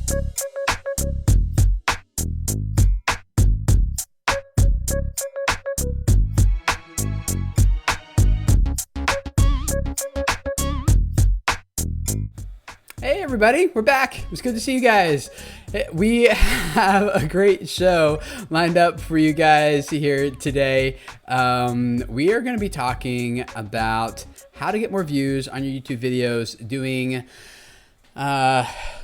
Hey everybody, we're back. It's good to see you guys. We have a great show lined up for you guys here today. We are going to be talking about how to get more views on your YouTube videos doing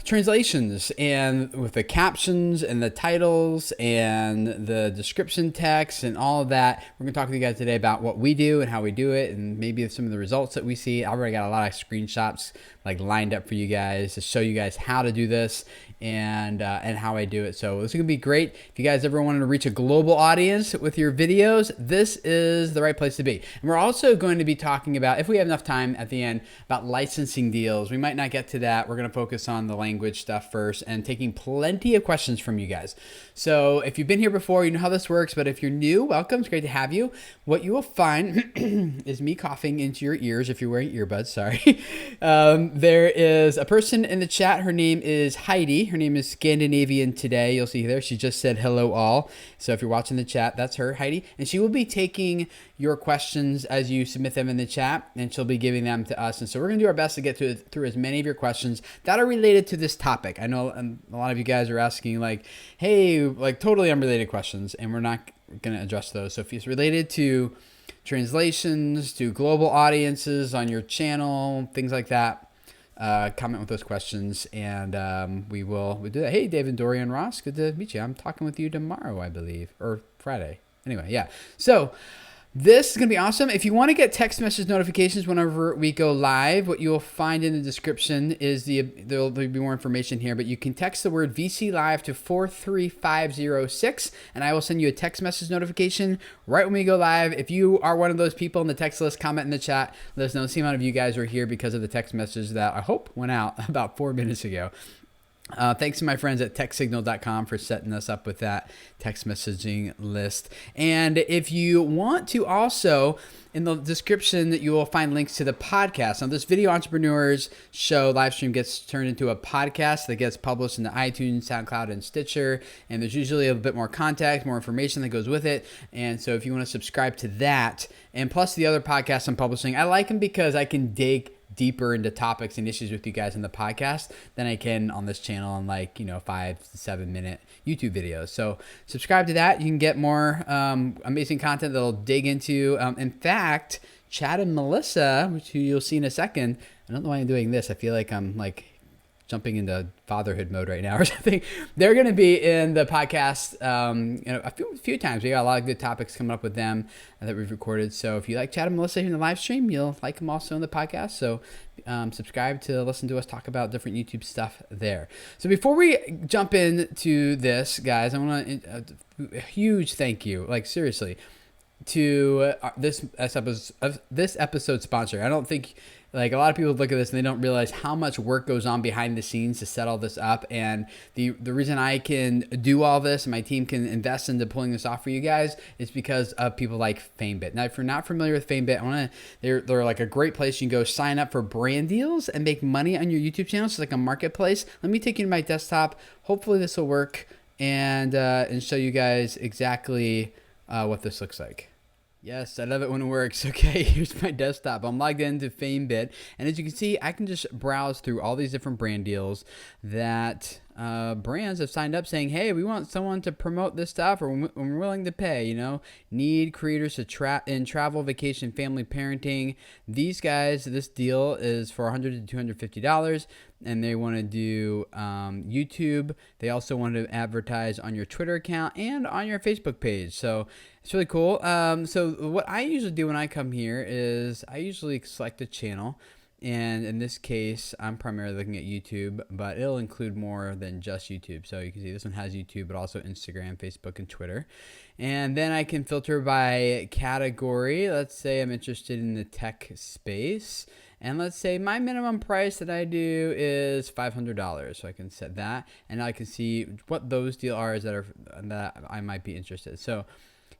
translations, and with the captions and the titles and the description text and all of that. We're going to talk to you guys today about what we do and how we do it, and maybe some of the results that we see. I've already got a lot of screenshots like lined up for you guys to show you guys how to do this and how I do it. So this is going to be great. If you guys ever wanted to reach a global audience with your videos, this is the right place to be. And we're also going to be talking about, if we have enough time at the end, about licensing deals. We might not get to that. We're going to focus on the language stuff first and taking plenty of questions from you guys. So if you've been here before, you know how this works, but if you're new, welcome. It's great to have you. What you will find is me coughing into your ears if you're wearing earbuds, sorry. There is a person in the chat. Her name is Heidi. Her name is Scandinavian Today. You'll see there. She just said hello all. So if you're watching the chat, that's her, Heidi. And she will be taking your questions as you submit them in the chat, and she'll be giving them to us. And so we're going to do our best to get through as many of your questions that are related to this topic. I know a lot of you guys are asking like, hey, like totally unrelated questions, and we're not going to address those. So if it's related to translations, to global audiences on your channel, things like that, comment with those questions, and we'll do that. Hey, David, Dorian, Ross, good to meet you. I'm talking with you tomorrow, I believe, or Friday. Anyway, yeah. So this is going to be awesome. If you want to get text message notifications whenever we go live, what you'll find in the description is there'll be more information here, but you can text the word VC Live to 43506, and I will send you a text message notification right when we go live. If you are one of those people in the text list, comment in the chat. Let us know. See how many of you guys are here because of the text message that I hope went out about 4 minutes ago. Thanks to my friends at techsignal.com for setting us up with that text messaging list. And if you want to also, in the description, that you will find links to the podcast. Now, this Video Entrepreneurs show live stream gets turned into a podcast that gets published into iTunes, SoundCloud, and Stitcher. And there's usually a bit more context, more information that goes with it. And so if you want to subscribe to that, and plus the other podcasts I'm publishing, I like them because I can dig deeper into topics and issues with you guys in the podcast than I can on this channel in 5 to 7 minute YouTube videos. So subscribe to that. You can get more amazing content that'll dig into. In fact, Chad and Melissa, which you'll see in a second, I don't know why I'm doing this. I feel like I'm jumping into fatherhood mode right now or something. They're going to be in the podcast a few times. We got a lot of good topics coming up with them that we've recorded. So if you like Chad and Melissa here in the live stream, you'll like them also in the podcast. So subscribe to listen to us talk about different YouTube stuff there. So before we jump into this, guys, I want to a huge thank you, seriously, to this episode sponsor. I don't think a lot of people look at this and they don't realize how much work goes on behind the scenes to set all this up. And the reason I can do all this and my team can invest into pulling this off for you guys is because of people like FameBit. Now, if you're not familiar with FameBit, they're like a great place. You can go sign up for brand deals and make money on your YouTube channel. It's like a marketplace. Let me take you to my desktop. Hopefully this will work and show you guys exactly what this looks like. Yes, I love it when it works. Okay, here's my desktop. I'm logged into FameBit, and as you can see, I can just browse through all these different brand deals that brands have signed up saying, hey, we want someone to promote this stuff, or we're willing to pay, need creators to in travel, vacation, family, parenting. These guys, this deal is for $100 to $250, and they want to do YouTube. They also want to advertise on your Twitter account and on your Facebook page. So it's really cool. So what I usually do when I come here is I usually select a channel. And in this case, I'm primarily looking at YouTube, but it'll include more than just YouTube. So you can see this one has YouTube, but also Instagram, Facebook, and Twitter. And then I can filter by category. Let's say I'm interested in the tech space. And let's say my minimum price that I do is $500. So I can set that, and now I can see what those deals are that I might be interested. So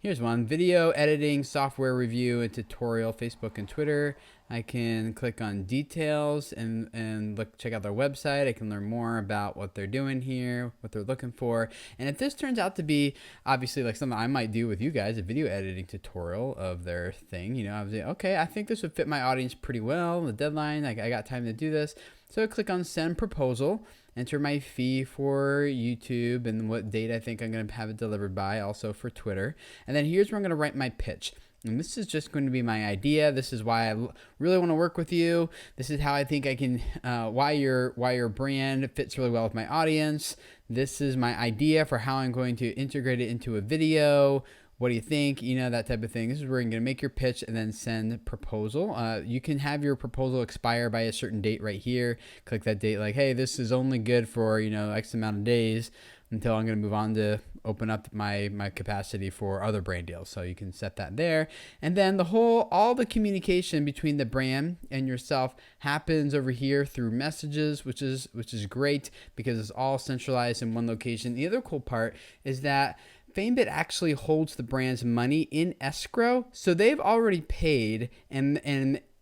here's one: video editing, software review, and tutorial, Facebook and Twitter. I can click on details and check out their website. I can learn more about what they're doing here, what they're looking for. And if this turns out to be obviously like something I might do with you guys, a video editing tutorial of their thing, you know, I was like, okay, I think this would fit my audience pretty well. The deadline, like I got time to do this. So I click on send proposal, enter my fee for YouTube and what date I think I'm going to have it delivered by, also for Twitter. And then here's where I'm going to write my pitch. And this is just going to be my idea. This is why I really want to work with you. This is how I think I can, why your brand fits really well with my audience. This is my idea for how I'm going to integrate it into a video. What do you think? You know, that type of thing. This is where you're going to make your pitch and then send proposal. You can have your proposal expire by a certain date right here. Click that date like, hey, this is only good for, you know, X amount of days until I'm going to move on to open up my capacity for other brand deals. So you can set that there. And then all the communication between the brand and yourself happens over here through messages, which is great because it's all centralized in one location. The other cool part is that FameBit actually holds the brand's money in escrow. So they've already paid and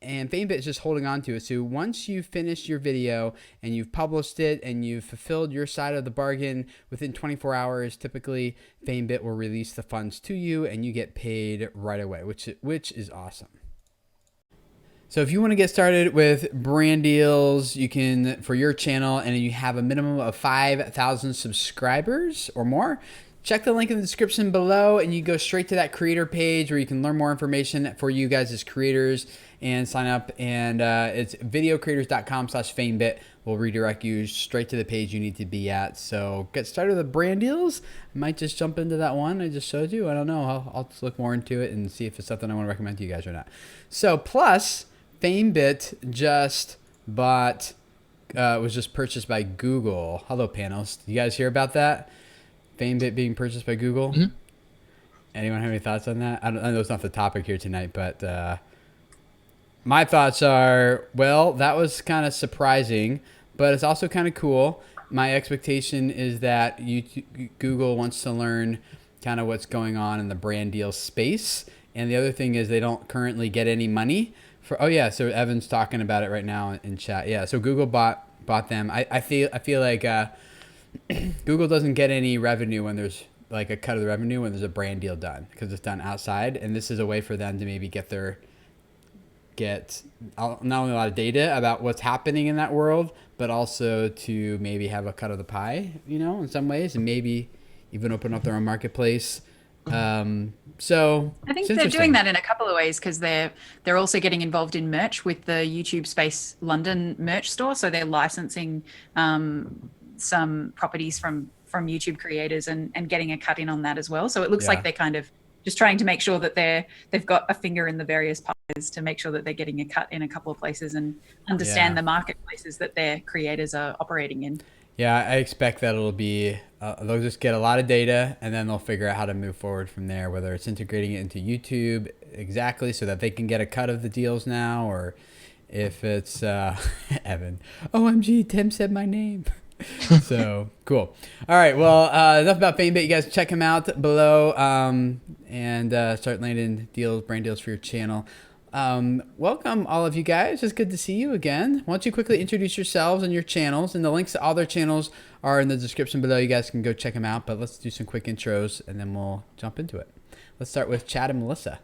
FameBit is just holding on to it. So once you finish your video and you've published it and you've fulfilled your side of the bargain within 24 hours, typically FameBit will release the funds to you and you get paid right away, which is awesome. So if you want to get started with brand deals, you can for your channel and you have a minimum of 5,000 subscribers or more, check the link in the description below and you go straight to that creator page where you can learn more information for you guys as creators and sign up. And it's videocreators.com/FameBit will redirect you straight to the page you need to be at. So get started with brand deals. I might just jump into that one I just showed you. I don't know. I'll just look more into it and see if it's something I want to recommend to you guys or not. So plus FameBit just bought, was just purchased by Google. Hello, Panelist. You guys hear about that? FameBit being purchased by Google. Mm-hmm. Anyone have any thoughts on that? I know it's not the topic here tonight, but my thoughts are, well, that was kind of surprising, but it's also kind of cool. My expectation is that Google wants to learn kind of what's going on in the brand deal space. And the other thing is they don't currently get any money for, oh yeah, so Evan's talking about it right now in chat. Yeah, so Google bought them. I feel like Google doesn't get any revenue when there's like a cut of the revenue when there's a brand deal done because it's done outside. And this is a way for them to maybe get not only a lot of data about what's happening in that world, but also to maybe have a cut of the pie, you know, in some ways, and maybe even open up their own marketplace. So I think they're doing that in a couple of ways because they're also getting involved in merch with the YouTube Space London merch store. So they're licensing some properties from YouTube creators and getting a cut in on that as well. So it looks like they're kind of just trying to make sure that they've got a finger in the various pies to make sure that they're getting a cut in a couple of places and understand the marketplaces that their creators are operating in. Yeah, I expect that it'll be, they'll just get a lot of data and then they'll figure out how to move forward from there, whether it's integrating it into YouTube exactly so that they can get a cut of the deals now, or if it's Evan, OMG, Tim said my name. So cool. All right. Well, enough about FameBit. You guys check him out below and start landing deals, brand deals for your channel. Welcome all of you guys. It's good to see you again. Why don't you quickly introduce yourselves and your channels, and the links to all their channels are in the description below. You guys can go check them out, but let's do some quick intros and then we'll jump into it. Let's start with Chad and Melissa.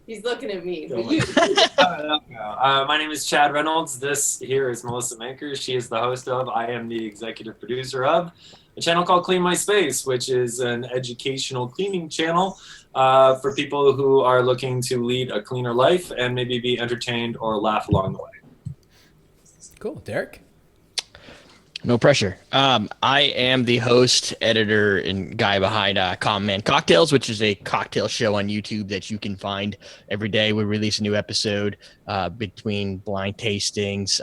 He's looking at me. My name is Chad Reynolds. This here is Melissa Maker. She is the host of, I am the executive producer of, a channel called Clean My Space, which is an educational cleaning channel for people who are looking to lead a cleaner life and maybe be entertained or laugh along the way. Cool. Derek? No pressure. I am the host, editor, and guy behind Common Man Cocktails, which is a cocktail show on YouTube that you can find every day. We release a new episode between blind tastings,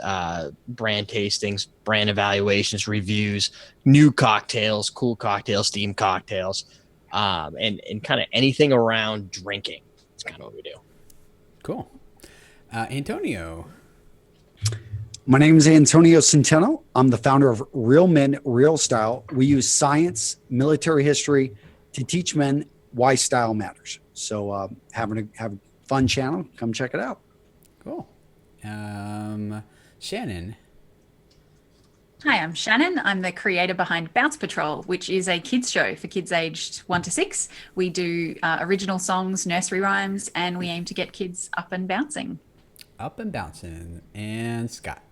brand tastings, brand evaluations, reviews, new cocktails, cool cocktails, themed cocktails, and kind of anything around drinking. That's kind of what we do. Cool. Antonio. My name is Antonio Centeno. I'm the founder of Real Men, Real Style. We use science, military history to teach men why style matters. So have fun channel. Come check it out. Cool. Shannon. Hi, I'm Shannon. I'm the creator behind Bounce Patrol, which is a kids show for kids aged 1 to 6. We do original songs, nursery rhymes, and we aim to get kids up and bouncing. Up and bouncing. And Scott.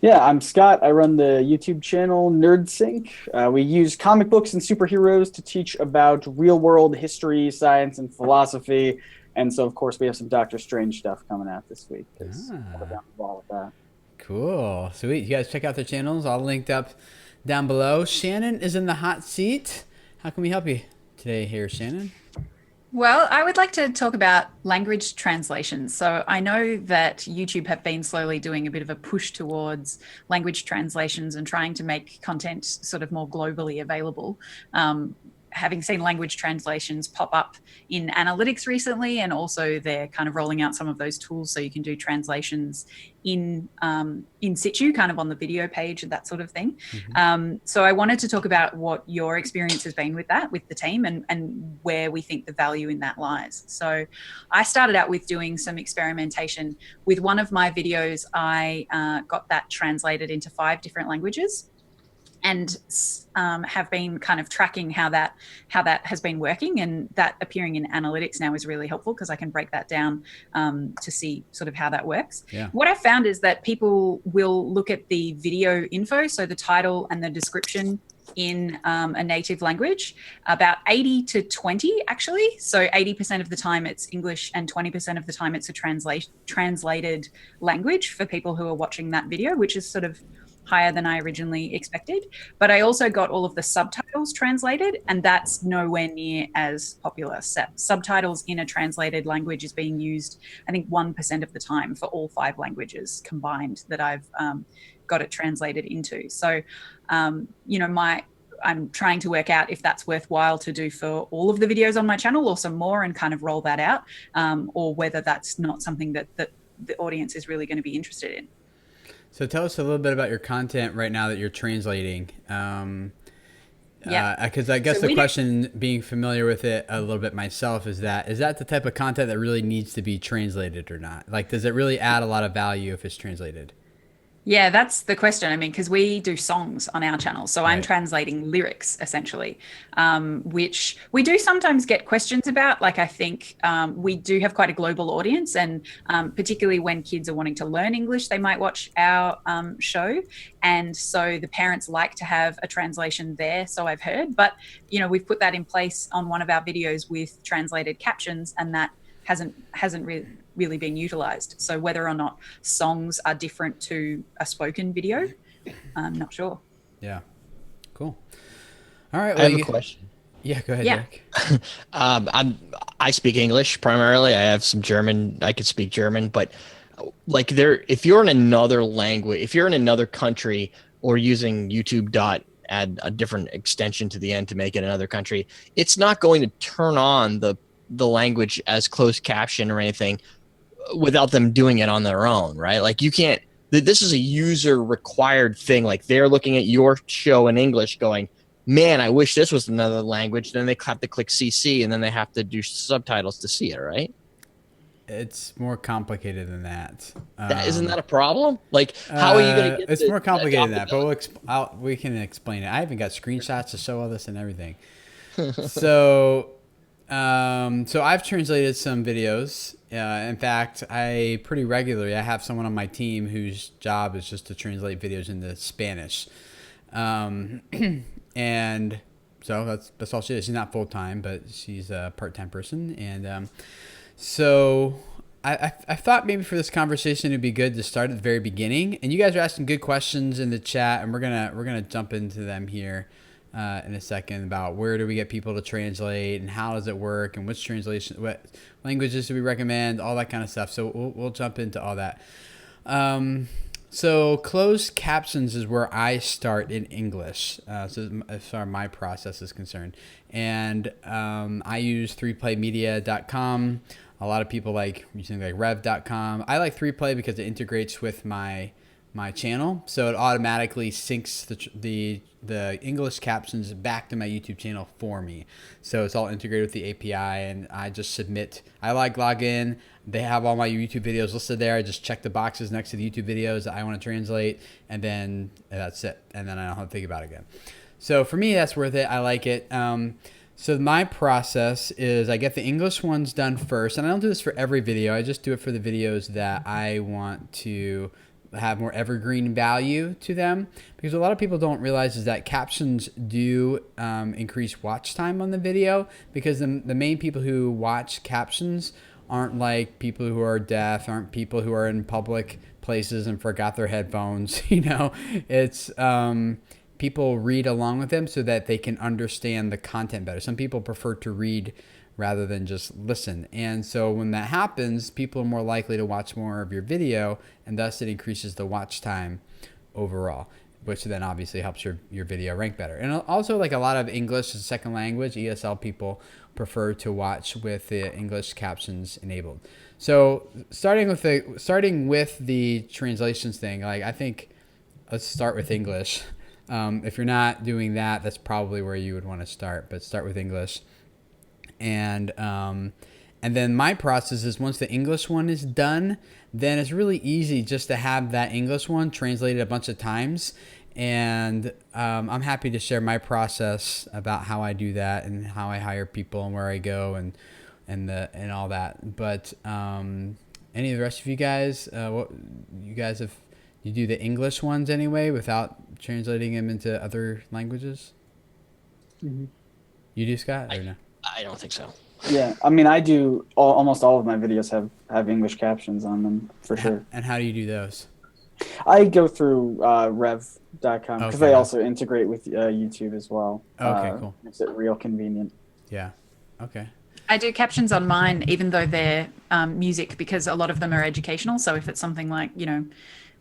Yeah, I'm Scott. I run the YouTube channel NerdSync. We use comic books and superheroes to teach about real-world history, science, and philosophy. And so, of course, we have some Doctor Strange stuff coming out this week. We're down the ball with that. Cool. Sweet. You guys check out their channels. All linked up down below. Shannon is in the hot seat. How can we help you today here, Shannon? Well, I would like to talk about language translations. So I know that YouTube have been slowly doing a bit of a push towards language translations and trying to make content sort of more globally available. Having seen language translations pop up in analytics recently, and also they're kind of rolling out some of those tools so you can do translations in situ, kind of on the video page and that sort of thing. So I wanted to talk about what your experience has been with that, with the team, and where we think the value in that lies. So I started out with doing some experimentation. With one of my videos, I got that translated into 5 different languages, and have been kind of tracking how that has been working, and that appearing in analytics now is really helpful because I can break that down to see sort of how that works. Yeah. What I found is that people will look at the video info, so the title and the description in a native language, about 80 to 20 actually. So 80% of the time it's English and 20% of the time it's a translated language for people who are watching that video, which is sort of higher than I originally expected. But I also got all of the subtitles translated, and that's nowhere near as popular. Subtitles in a translated language is being used, I think, 1% of the time for all 5 languages combined that I've got it translated into. So, I'm trying to work out if that's worthwhile to do for all of the videos on my channel or some more and kind of roll that out, or whether that's not something that the audience is really going to be interested in. So tell us a little bit about your content right now that you're translating. Because I guess the question, being familiar with it a little bit myself, is that the type of content that really needs to be translated or not? Like, does it really add a lot of value if it's translated? Yeah, that's the question. I mean, because we do songs on our channel. So I'm Right. translating lyrics, essentially, which we do sometimes get questions about. Like, I think we do have quite a global audience, and particularly when kids are wanting to learn English, they might watch our show. And so the parents like to have a translation there, so I've heard. But, we've put that in place on one of our videos with translated captions, and that hasn't really been utilized. So whether or not songs are different to a spoken video, I'm not sure. Yeah. Cool. All right. I have a question. Yeah, go ahead, Yeah. Jack. I speak English primarily. I have some German. I could speak German, but if you're in another language, if you're in another country or using YouTube add a different extension to the end to make it another country, it's not going to turn on the language as closed caption or anything without them doing it on their own, right? Like, you can't, this is a user required thing. Like, they're looking at your show in English going, man, I wish this was another language. Then they have to click CC and then they have to do subtitles to see it, right? It's more complicated than that. Isn't that a problem? Like, how are you going to get It's more complicated than that, but we can explain it. I even got screenshots to show all this and everything. So I've translated some videos. In fact, I pretty regularly, I have someone on my team whose job is just to translate videos into Spanish. And so that's all she is. She's not full-time, but she's a part-time person. And so I thought maybe for this conversation it'd be good to start at the very beginning. And you guys are asking good questions in the chat, and we're gonna jump into them here in a second about where do we get people to translate and how does it work and what languages do we recommend, all that kind of stuff. So we'll jump into all that. So closed captions is where I start in English. So as far as my process is concerned, and I use 3playmedia.com. A lot of people like using like rev.com. I like 3play because it integrates with my my channel, so it automatically syncs the English captions back to my YouTube channel for me. So it's all integrated with the API, and I just submit. I log in. They have all my YouTube videos listed there. I just check the boxes next to the YouTube videos that I want to translate, and then that's it. And then I don't have to think about it again. So for me, that's worth it. I like it. So my process is I get the English ones done first, and I don't do this for every video. I just do it for the videos that I want to have more evergreen value to them, because a lot of people don't realize is that captions do increase watch time on the video, because the main people who watch captions aren't like people who are deaf, aren't people who are in public places and forgot their headphones. It's people read along with them so that they can understand the content better. Some people prefer to read rather than just listen. And so when that happens, people are more likely to watch more of your video, and thus it increases the watch time overall, which then obviously helps your video rank better. And also, like, a lot of English as a second language, ESL people prefer to watch with the English captions enabled. So starting with the translations thing, like, I think let's start with English. If you're not doing that, that's probably where you would want to start, but start with English. And then my process is, once the English one is done, then it's really easy just to have that English one translated a bunch of times. And I'm happy to share my process about how I do that and how I hire people and where I go and all that. But any of the rest of you guys, what you guys have? You do the English ones anyway without translating them into other languages? Mm-hmm. You do, Scott, or no? I don't think so. Yeah, I mean, I do almost all of my videos have English captions on them for sure. And how do you do those? I go through rev.com because Okay. they also integrate with YouTube as well. Okay, cool. Makes it real convenient. Yeah. Okay. I do captions on mine, even though they're music, because a lot of them are educational. So if it's something like,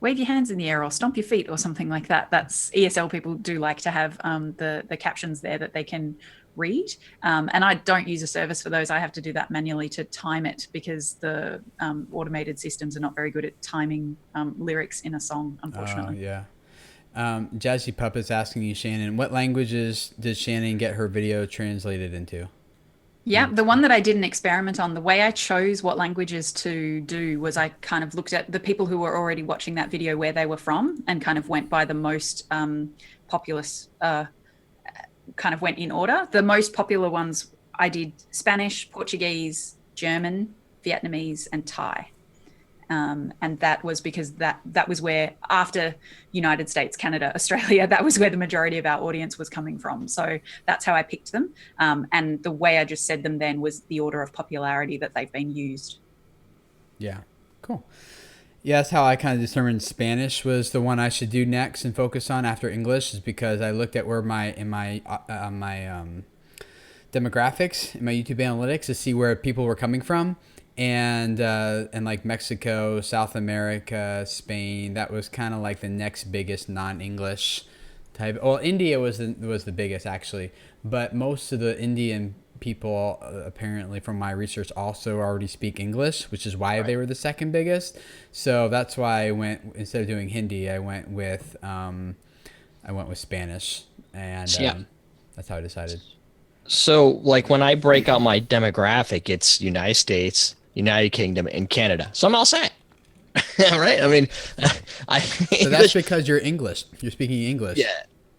wave your hands in the air or stomp your feet or something like that, that's ESL people do like to have the captions there that they can read. And I don't use a service for those. I have to do that manually to time it, because the automated systems are not very good at timing lyrics in a song, unfortunately. Yeah. Jazzy Puppet's asking you, Shannon, what languages did Shannon get her video translated into? Yeah, the one that I did an experiment on, the way I chose what languages to do was I kind of looked at the people who were already watching that video, where they were from, and kind of went by the most populous, kind of went in order. The most popular ones, I did Spanish, Portuguese, German, Vietnamese, and Thai. And that was because that was where, after United States, Canada, Australia, that was where the majority of our audience was coming from. So that's how I picked them. And the way I just said them then was the order of popularity that they've been used. Yeah, cool. Yeah, that's how I kind of determined Spanish was the one I should do next and focus on after English, is because I looked at where my demographics in my YouTube analytics to see where people were coming from. And like Mexico, South America, Spain, that was kind of like the next biggest non-English type. Well, India was the biggest actually, but most of the Indian people apparently, from my research, also already speak English, which is why they were the second biggest. So that's why I went, instead of doing Hindi, I went with Spanish, and that's how I decided. So, like, when I break out my demographic, it's United States, United Kingdom, and Canada. So I'm all set. Right? I mean, So that's because you're English. You're speaking English. Yeah.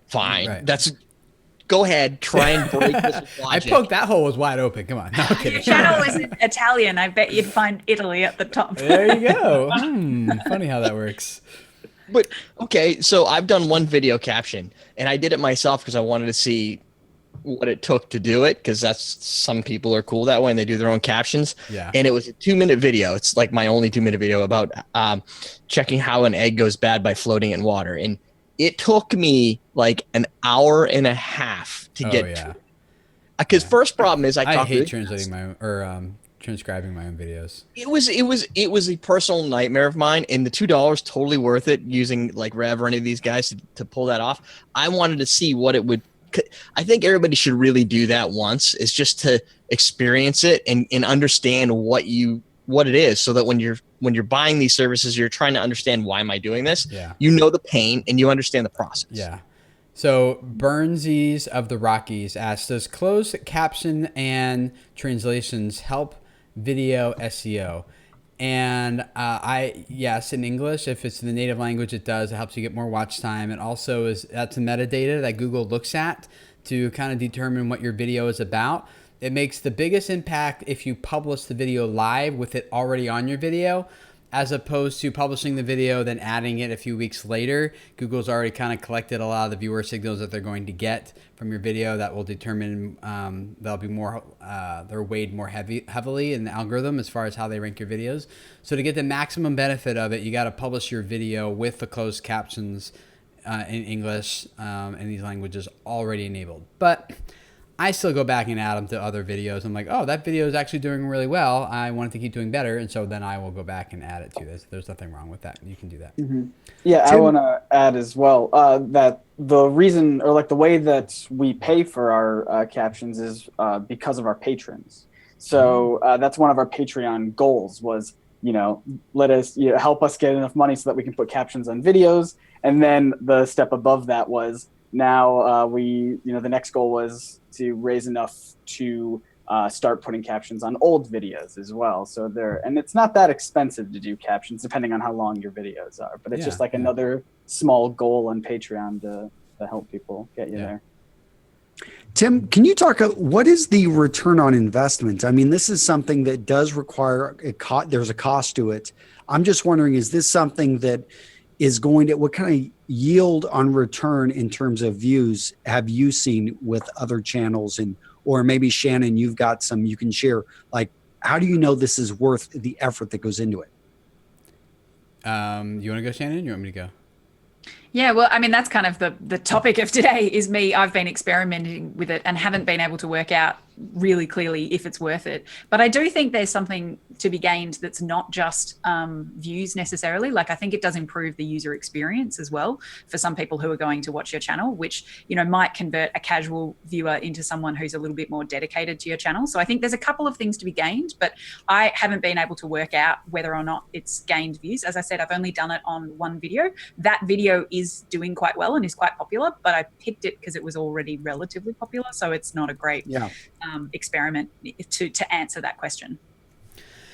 Fine. Right. Go ahead. Try and break this logic. I poked that hole was wide open. Come on. No, I'm kidding. Channel is in Italian. I bet you'd find Italy at the top. There you go. Funny how that works. But, okay, so I've done one video caption, and I did it myself because I wanted to see what it took to do it, because some people are cool that way and they do their own captions. Yeah. And it was a 2-minute video. It's like my only 2-minute video about checking how an egg goes bad by floating in water. And it took me like an hour and a half to get to it. Because first problem is I hate translating transcribing my own videos. It was a personal nightmare of mine, and the $2 totally worth it using like Rev or any of these guys to pull that off. I wanted to see what it would. I think everybody should really do that once, is just to experience it and understand what you what it is, so that when you're buying these services, you're trying to understand, why am I doing this? Yeah. You know the pain and you understand the process. Yeah. So Burnsies of the Rockies asks, does closed caption and translations help video SEO? And yes, in English, if it's in the native language, it does. It helps you get more watch time. And also that's metadata that Google looks at to kind of determine what your video is about. It makes the biggest impact if you publish the video live with it already on your video, as opposed to publishing the video, then adding it a few weeks later. Google's already kind of collected a lot of the viewer signals that they're going to get from your video that will determine, they'll be more, they're weighed more heavily in the algorithm as far as how they rank your videos. So to get the maximum benefit of it, you got to publish your video with the closed captions in English and these languages already enabled. But I still go back and add them to other videos. I'm like, oh, that video is actually doing really well. I want it to keep doing better. And so then I will go back and add it to this. There's nothing wrong with that. You can do that. Mm-hmm. Yeah, I want to add as well that the reason, or like the way that we pay for our captions is because of our patrons. So that's one of our Patreon goals was, let us help us get enough money so that we can put captions on videos. And then the step above that was now the next goal was to raise enough to start putting captions on old videos as well. So and it's not that expensive to do captions depending on how long your videos are, but it's just like another small goal on Patreon to help people get you there. Tim, can you talk, what is the return on investment? I mean, this is something that does require there's a cost to it. I'm just wondering, is this something that is going to, what kind of yield on return in terms of views have you seen with other channels? Or maybe Shannon, you've got some you can share. Like, how do you know this is worth the effort that goes into it? You want to go, Shannon? You want me to go? Yeah, well, I mean, that's kind of the topic of today is me. I've been experimenting with it and haven't been able to work out really clearly if it's worth it. But I do think there's something to be gained that's not just views necessarily. Like, I think it does improve the user experience as well for some people who are going to watch your channel, which, might convert a casual viewer into someone who's a little bit more dedicated to your channel. So I think there's a couple of things to be gained, but I haven't been able to work out whether or not it's gained views. As I said, I've only done it on one video. That video is doing quite well and is quite popular, but I picked it because it was already relatively popular. So it's not a great experiment to answer that question.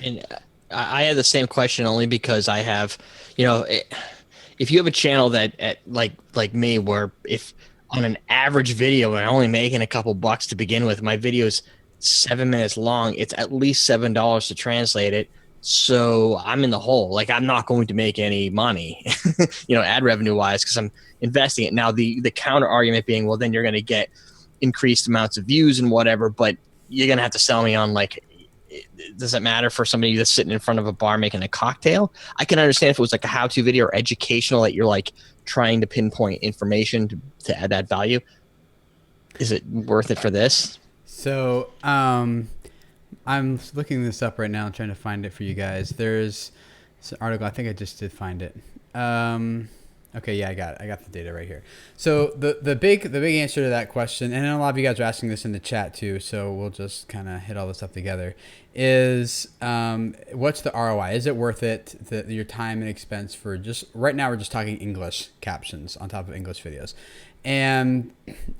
And I had the same question only because I have, if you have a channel that like me, where if on an average video and I'm only making a couple bucks to begin with, my video is 7 minutes long, it's at least $7 to translate it. So I'm in the hole. Like, I'm not going to make any money, ad revenue wise, because I'm investing it. Now the counter argument being, well, then you're going to get increased amounts of views and whatever, but you're going to have to sell me on, like, does it matter for somebody that's sitting in front of a bar making a cocktail? I can understand if it was like a how-to video or educational, that you're like trying to pinpoint information to add that value. Is it worth it for this? So I'm looking this up right now and trying to find it for you guys. There's an article. I think I just did find it. Okay, yeah, I got it. I got the data right here. So the big answer to that question, and a lot of you guys are asking this in the chat too, so we'll just kind of hit all this up together, is what's the ROI? Is it worth it, your time and expense for just, right now we're just talking English captions on top of English videos. And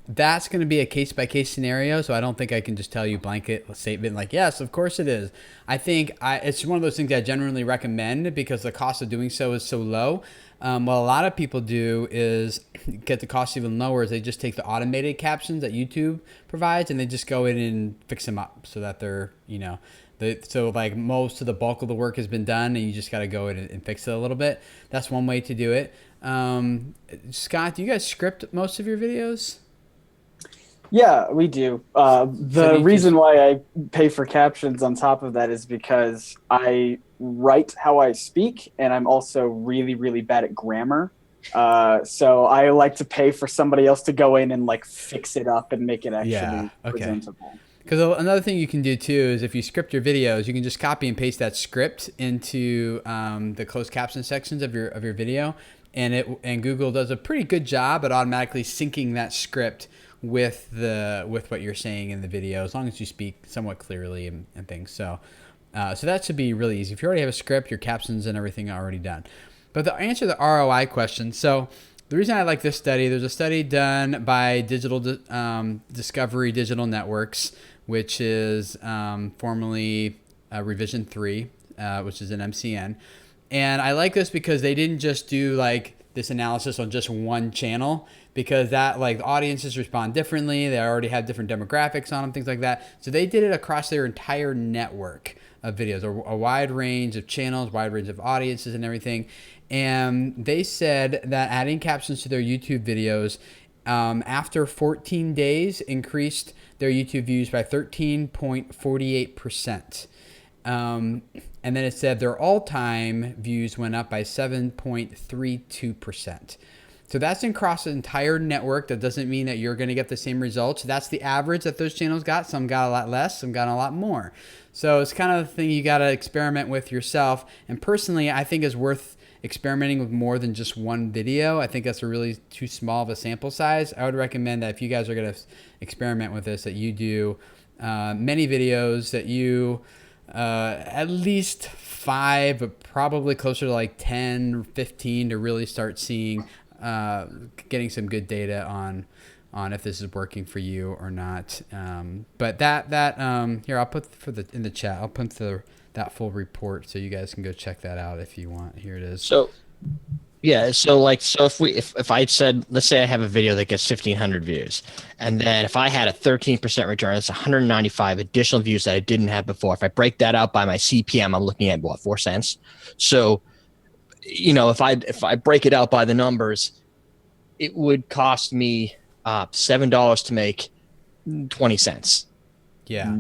that's going to be a case-by-case scenario, so I don't think I can just tell you blanket statement like, yes, of course it is. I think it's one of those things I generally recommend because the cost of doing so is so low. What a lot of people do is get the cost even lower, is they just take the automated captions that YouTube provides and they just go in and fix them up so that they're, so like most of the bulk of the work has been done and you just got to go in and fix it a little bit. That's one way to do it. Scott, do you guys script most of your videos? Yeah, we do. The reason why I pay for captions on top of that is because I write how I speak, and I'm also really, really bad at grammar. So I like to pay for somebody else to go in and like fix it up and make it actually presentable. Because another thing you can do too is if you script your videos, you can just copy and paste that script into the closed caption sections of your video, and Google does a pretty good job at automatically syncing that script with what you're saying in the video, as long as you speak somewhat clearly and things. So So that should be really easy. If you already have a script, your captions and everything are already done. But the answer to the ROI question, so the reason I like this study, there's a study done by Discovery Digital Networks, which is formerly Revision 3, which is an MCN. And I like this because they didn't just do like this analysis on just one channel, because that, like, the audiences respond differently. They already have different demographics on them, things like that. So they did it across their entire network of videos, a wide range of channels, wide range of audiences and everything. And they said that adding captions to their YouTube videos after 14 days increased their YouTube views by 13.48%. And then it said their all-time views went up by 7.32%. So that's across the entire network. That doesn't mean that you're going to get the same results. That's the average that those channels got. Some got a lot less, some got a lot more. So it's kind of the thing you got to experiment with yourself. And personally, I think it's worth experimenting with more than just one video. I think that's a really too small of a sample size. I would recommend that if you guys are going to experiment with this, that you do many videos, that you at least 5, but probably closer to like 10 or 15 to really start seeing, getting some good data on if this is working for you or not. But here, I'll put in the chat, I'll put that full report so you guys can go check that out if you want. Here it is. So yeah, so if I said, let's say I have a video that gets 1,500 views, and then if I had a 13% return, that's 195 additional views that I didn't have before. If I break that out by my CPM, I'm looking at what, 4 cents. So, if I break it out by the numbers, it would cost me $7 to make 20 cents. Yeah.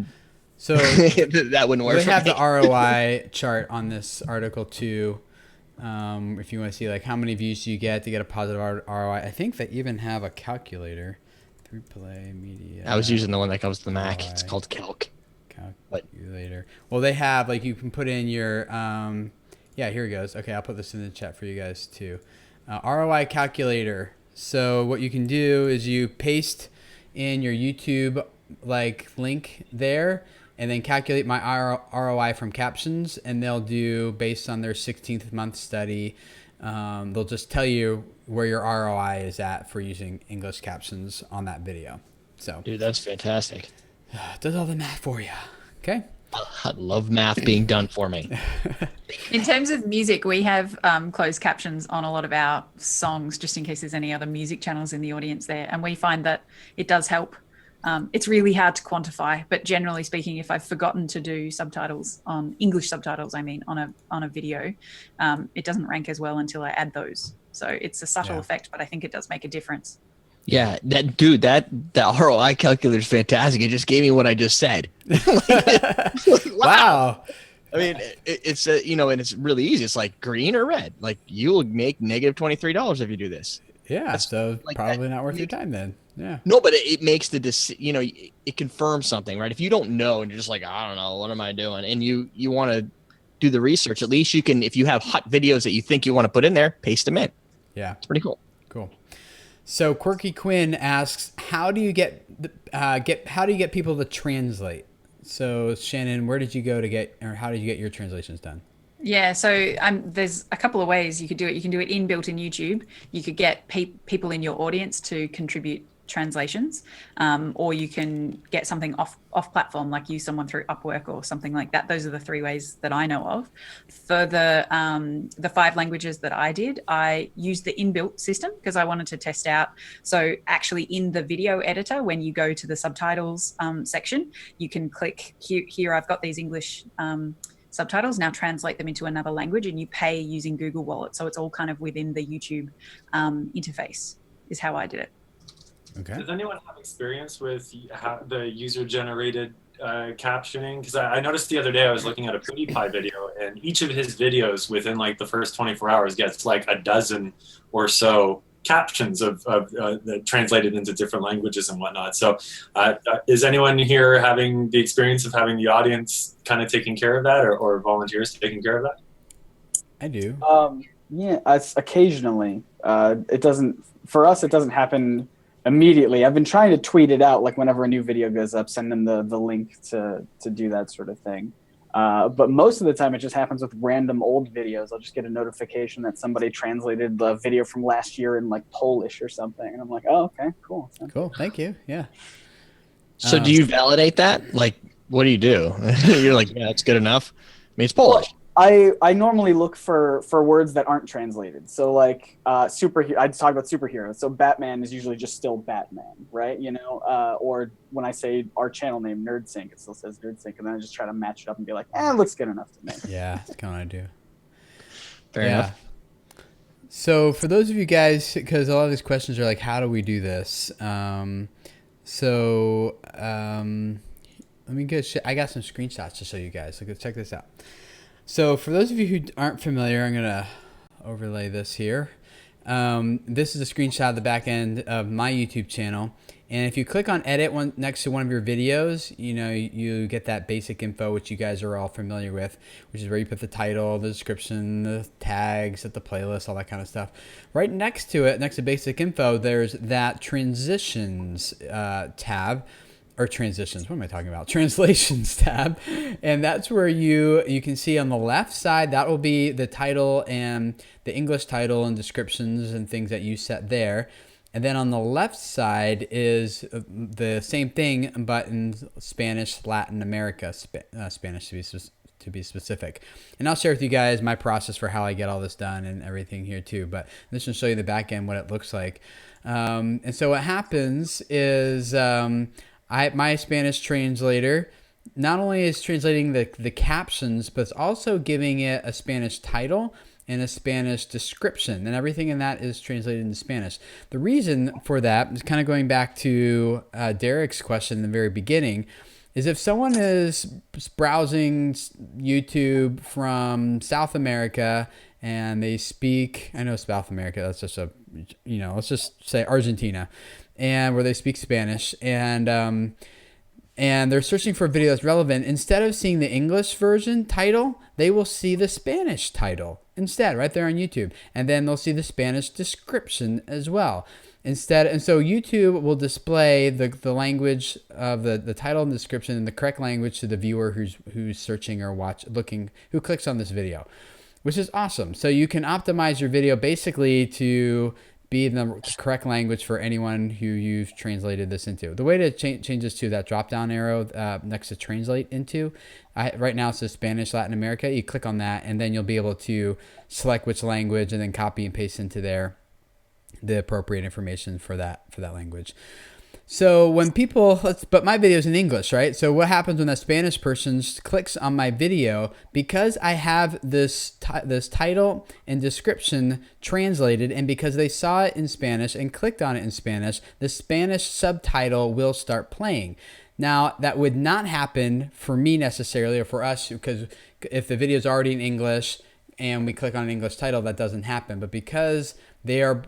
So that wouldn't work. They have the ROI chart on this article too. If you want to see like how many views do you get to get a positive ROI. I think they even have a calculator. 3Play Media. I was using the one that comes with the Mac. ROI. It's called Calculator. Well, they have, like, you can put in your yeah, here it goes. Okay, I'll put this in the chat for you guys too. ROI calculator. So what you can do is you paste in your YouTube link there, and then calculate my ROI from captions, and they'll do, based on their 16th month study, they'll just tell you where your ROI is at for using English captions on that video. So, dude, that's fantastic. Does all the math for you. Okay. I love math being done for me. In terms of music, we have closed captions on a lot of our songs, just in case there's any other music channels in the audience there. And we find that it does help. It's really hard to quantify, but generally speaking, if I've forgotten to do subtitles on English subtitles, on a video, it doesn't rank as well until I add those. So it's a subtle effect, but I think it does make a difference. Yeah, that ROI calculator is fantastic. It just gave me what I just said. Wow. I mean, it's and it's really easy. It's like green or red. Like, you will make negative $23 if you do this. Yeah, so probably not worth your time then. Yeah. No, but it makes it confirms something, right? If you don't know and you're just like, I don't know, what am I doing? And you want to do the research, at least you can, if you have hot videos that you think you want to put in there, paste them in. Yeah. It's pretty cool. Cool. So Quirky Quinn asks, how do you get people to translate? So Shannon, where did you go how did you get your translations done? Yeah, so there's a couple of ways you could do it. You can do it inbuilt in YouTube. You could get people in your audience to contribute translations, or you can get something off platform, like use someone through Upwork or something like that. Those are the 3 ways that I know of. For the 5 languages that I did, I used the inbuilt system because I wanted to test out. So actually in the video editor, when you go to the subtitles section, you can click here. I've got these English subtitles, now translate them into another language, and you pay using Google Wallet. So it's all kind of within the YouTube interface is how I did it. Okay. Does anyone have experience with the user-generated captioning? Because I noticed the other day I was looking at a PewDiePie video, and each of his videos within like the first 24 hours gets like a dozen or so captions of translated into different languages and whatnot. So is anyone here having the experience of having the audience kind of taking care of that, or volunteers taking care of that? I do. Yeah, occasionally. It doesn't happen immediately. I've been trying to tweet it out, like whenever a new video goes up, send them the link to do that sort of thing. But most of the time, it just happens with random old videos. I'll just get a notification that somebody translated the video from last year in like Polish or something, and I'm like, oh, okay, cool. Cool. Thank you. Yeah. So do you validate that? Like, what do you do? You're like, yeah, that's good enough. I mean, it's Polish. I normally look for words that aren't translated. So like superhero, I talk about superheroes. So Batman is usually just still Batman, right? You know, or when I say our channel name NerdSync, it still says NerdSync, and then I just try to match it up and be like, it looks good enough to me. Yeah, that's kind of what I do. Fair enough. So for those of you guys, because a lot of these questions are like, how do we do this? Let me get. I got some screenshots to show you guys. So go check this out. So for those of you who aren't familiar, I'm gonna overlay this here. This is a screenshot of the back end of my YouTube channel. And if you click on edit one next to one of your videos, you know, you get that basic info, which you guys are all familiar with, which is where you put the title, the description, the tags, the playlist, all that kind of stuff. Right next to it, next to basic info, there's that transitions tab. Or transitions, what am I talking about? Translations tab. And that's where you can see on the left side, that will be the title and the English title and descriptions and things that you set there. And then on the left side is the same thing, but in Spanish, Latin America, Spanish to be specific. And I'll share with you guys my process for how I get all this done and everything here too. But this will show you the back end, what it looks like. And so what happens is my Spanish translator not only is translating the captions, but it's also giving it a Spanish title and a Spanish description, and everything in that is translated into Spanish. The reason for that is kind of going back to Derek's question in the very beginning, is if someone is browsing YouTube from South America and they speak, I know South America, that's just let's just say Argentina, and where they speak Spanish, and they're searching for a video that's relevant, instead of seeing the English version title, they will see the Spanish title instead, right there on YouTube. And then they'll see the Spanish description as well. And so YouTube will display the language of the title and description and the correct language to the viewer who's searching or who clicks on this video, which is awesome. So you can optimize your video basically to be the correct language for anyone who you've translated this into. The way to change this to that drop-down arrow next to translate into, right now it says Spanish, Latin America. You click on that, and then you'll be able to select which language and then copy and paste into there the appropriate information for that language. So when but my video is in English, right? So what happens when a Spanish person clicks on my video, because I have this title and description translated, and because they saw it in Spanish and clicked on it in Spanish, the Spanish subtitle will start playing. Now, that would not happen for me necessarily, or for us, because if the video is already in English and we click on an English title, that doesn't happen. But because they are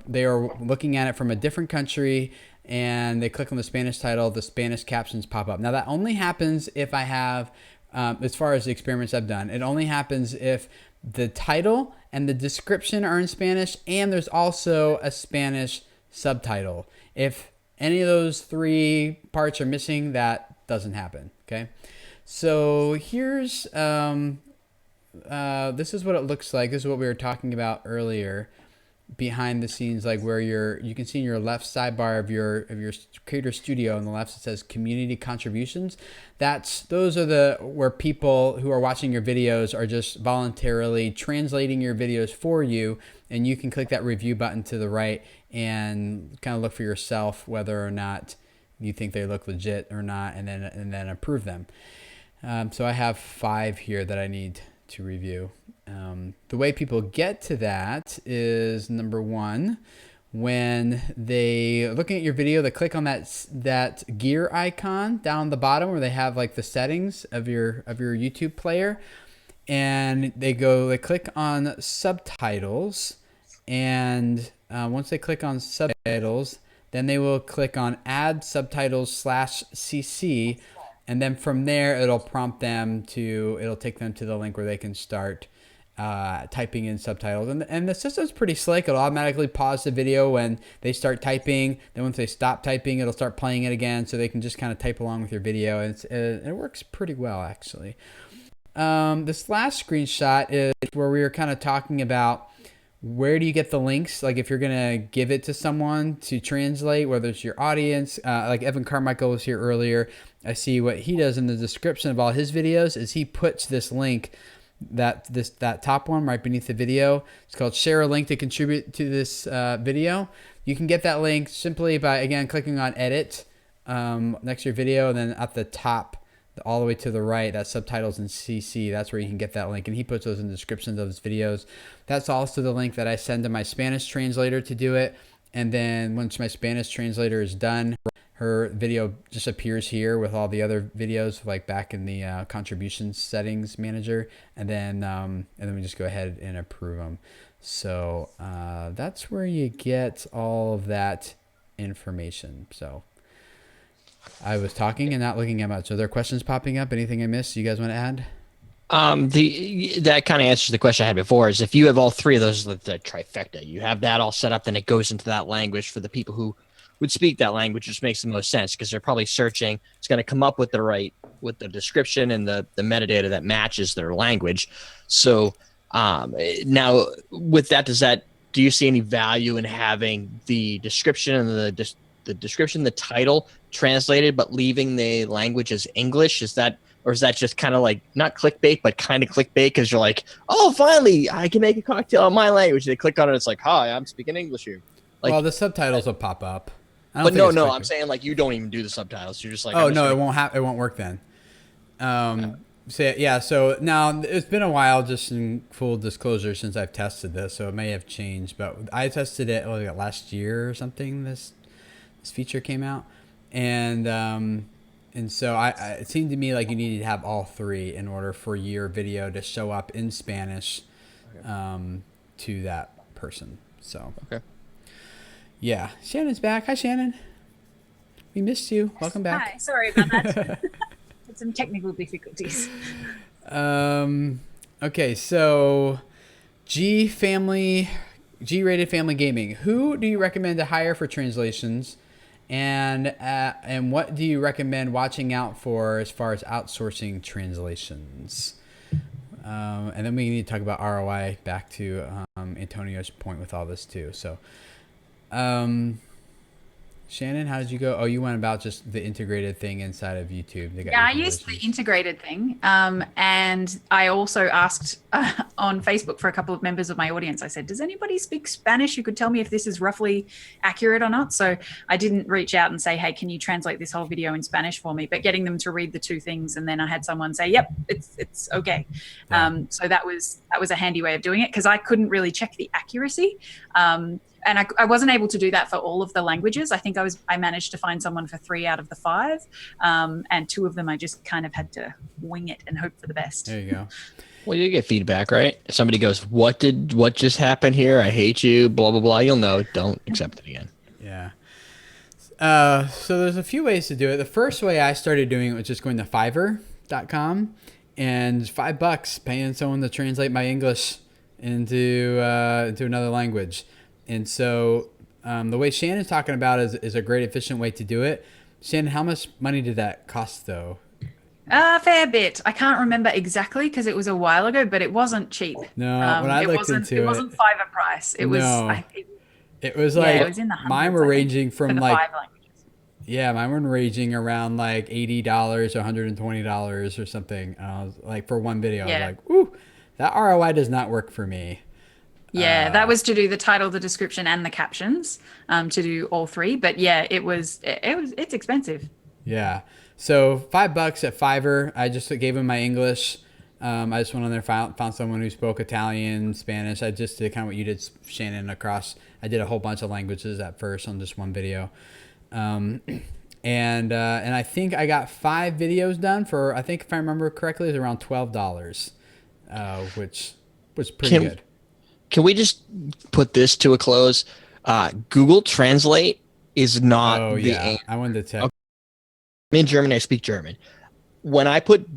looking at it from a different country, and they click on the Spanish title, the Spanish captions pop up. Now that only happens if I have, as far as the experiments I've done, it only happens if the title and the description are in Spanish and there's also a Spanish subtitle. If any of those three parts are missing, that doesn't happen, okay? So here's, this is what it looks like. This is what we were talking about earlier. Behind the scenes, like where you can see in your left sidebar of your Creator Studio on the left, it says community contributions. Those are where people who are watching your videos are just voluntarily translating your videos for you, and you can click that review button to the right and kind of look for yourself whether or not you think they look legit or not, and then approve them. So I have 5 here that I need to review. The way people get to that is, number 1, when they looking at your video, they click on that gear icon down the bottom where they have like the settings of your YouTube player, and they click on subtitles, and once they click on subtitles, then they will click on add subtitles /cc, and then from there it'll take them to the link where they can start typing in subtitles, and the system's pretty slick. It'll automatically pause the video when they start typing. Then once they stop typing, it'll start playing it again, so they can just kind of type along with your video, and it works pretty well actually. this last screenshot is where we were kind of talking about where do you get the links? Like if you're going to give it to someone to translate, whether it's your audience, like Evan Carmichael was here earlier. I see what he does in the description of all his videos is he puts this link, that top one right beneath the video. It's called share a link to contribute to this video. You can get that link simply by, again, clicking on edit next to your video, and then at the top, all the way to the right, that's subtitles and CC. That's where you can get that link. And he puts those in the descriptions of his videos. That's also the link that I send to my Spanish translator to do it. And then once my Spanish translator is done, her video just appears here with all the other videos, like back in the contributions settings manager. And then we just go ahead and approve them. So that's where you get all of that information. So I was talking and not looking at much. Are there questions popping up? Anything I missed you guys want to add? That kind of answers the question I had before, is if you have all three of those, the trifecta, you have that all set up, then it goes into that language for the people who would speak that language, which makes the most sense because they're probably searching. It's going to come up with the description and the metadata that matches their language. So now with that, do you see any value in having the description and the title translated, but leaving the language as English? Is that just kind of like not clickbait, but kind of clickbait because you're like, oh, finally I can make a cocktail in my language. They click on it, it's like, hi, I'm speaking English here. Like, well, the subtitles will pop up. But no, I'm saying like you don't even do the subtitles. You're just like, oh no, it won't work then. So now it's been a while, just in full disclosure, since I've tested this, so it may have changed. But I tested it like last year or something. This feature came out, and so it seemed to me like you needed to have all three in order for your video to show up in Spanish to that person. So okay. Yeah, Shannon's back. Hi, Shannon. We missed you. Welcome back. Hi, sorry about that. Had some technical difficulties. Okay, so G-rated family gaming. Who do you recommend to hire for translations, and what do you recommend watching out for as far as outsourcing translations? And then we need to talk about ROI, back to Antonio's point with all this too. So. Shannon, how did you go? Oh, you went about just the integrated thing inside of YouTube. I used the integrated thing. And I also asked on Facebook for a couple of members of my audience. I said, does anybody speak Spanish who could tell me if this is roughly accurate or not? So I didn't reach out and say, hey, can you translate this whole video in Spanish for me? But getting them to read the two things. And then I had someone say, yep, it's okay. Yeah. So that was a handy way of doing it because I couldn't really check the accuracy. And I wasn't able to do that for all of the languages. I think I managed to find someone for 3 out of the 5. And 2 of them, I just kind of had to wing it and hope for the best. There you go. Well, you get feedback, right? If somebody goes, what just happened here? I hate you, blah, blah, blah. You'll know. Don't accept it again. Yeah. So there's a few ways to do it. The first way I started doing it was just going to Fiverr.com and $5 paying someone to translate my English into another language. And so the way Shannon's talking about is a great efficient way to do it. Shannon, how much money did that cost though? Fair bit. I can't remember exactly because it was a while ago, but it wasn't cheap. No, when I looked into it, it wasn't Fiverr price. It was. It was like it was in the hundreds, mine were ranging from like 5 languages. Yeah, mine were ranging around like $80 or $120 or something. I was like, for one video, I was like, ooh, that ROI does not work for me. Yeah, that was to do the title, the description, and the captions, to do all 3. But yeah, it's expensive. Yeah. So $5 at Fiverr. I just gave him my English. I just went on there, found someone who spoke Italian, Spanish. I just did kind of what you did, Shannon, across. I did a whole bunch of languages at first on just one video. And I think I got 5 videos done for, I think if I remember correctly, it was around $12, which was pretty good. Can we just put this to a close? Google Translate is not aim. I wanted to tell. Okay. I'm in Germany. I speak German. When I put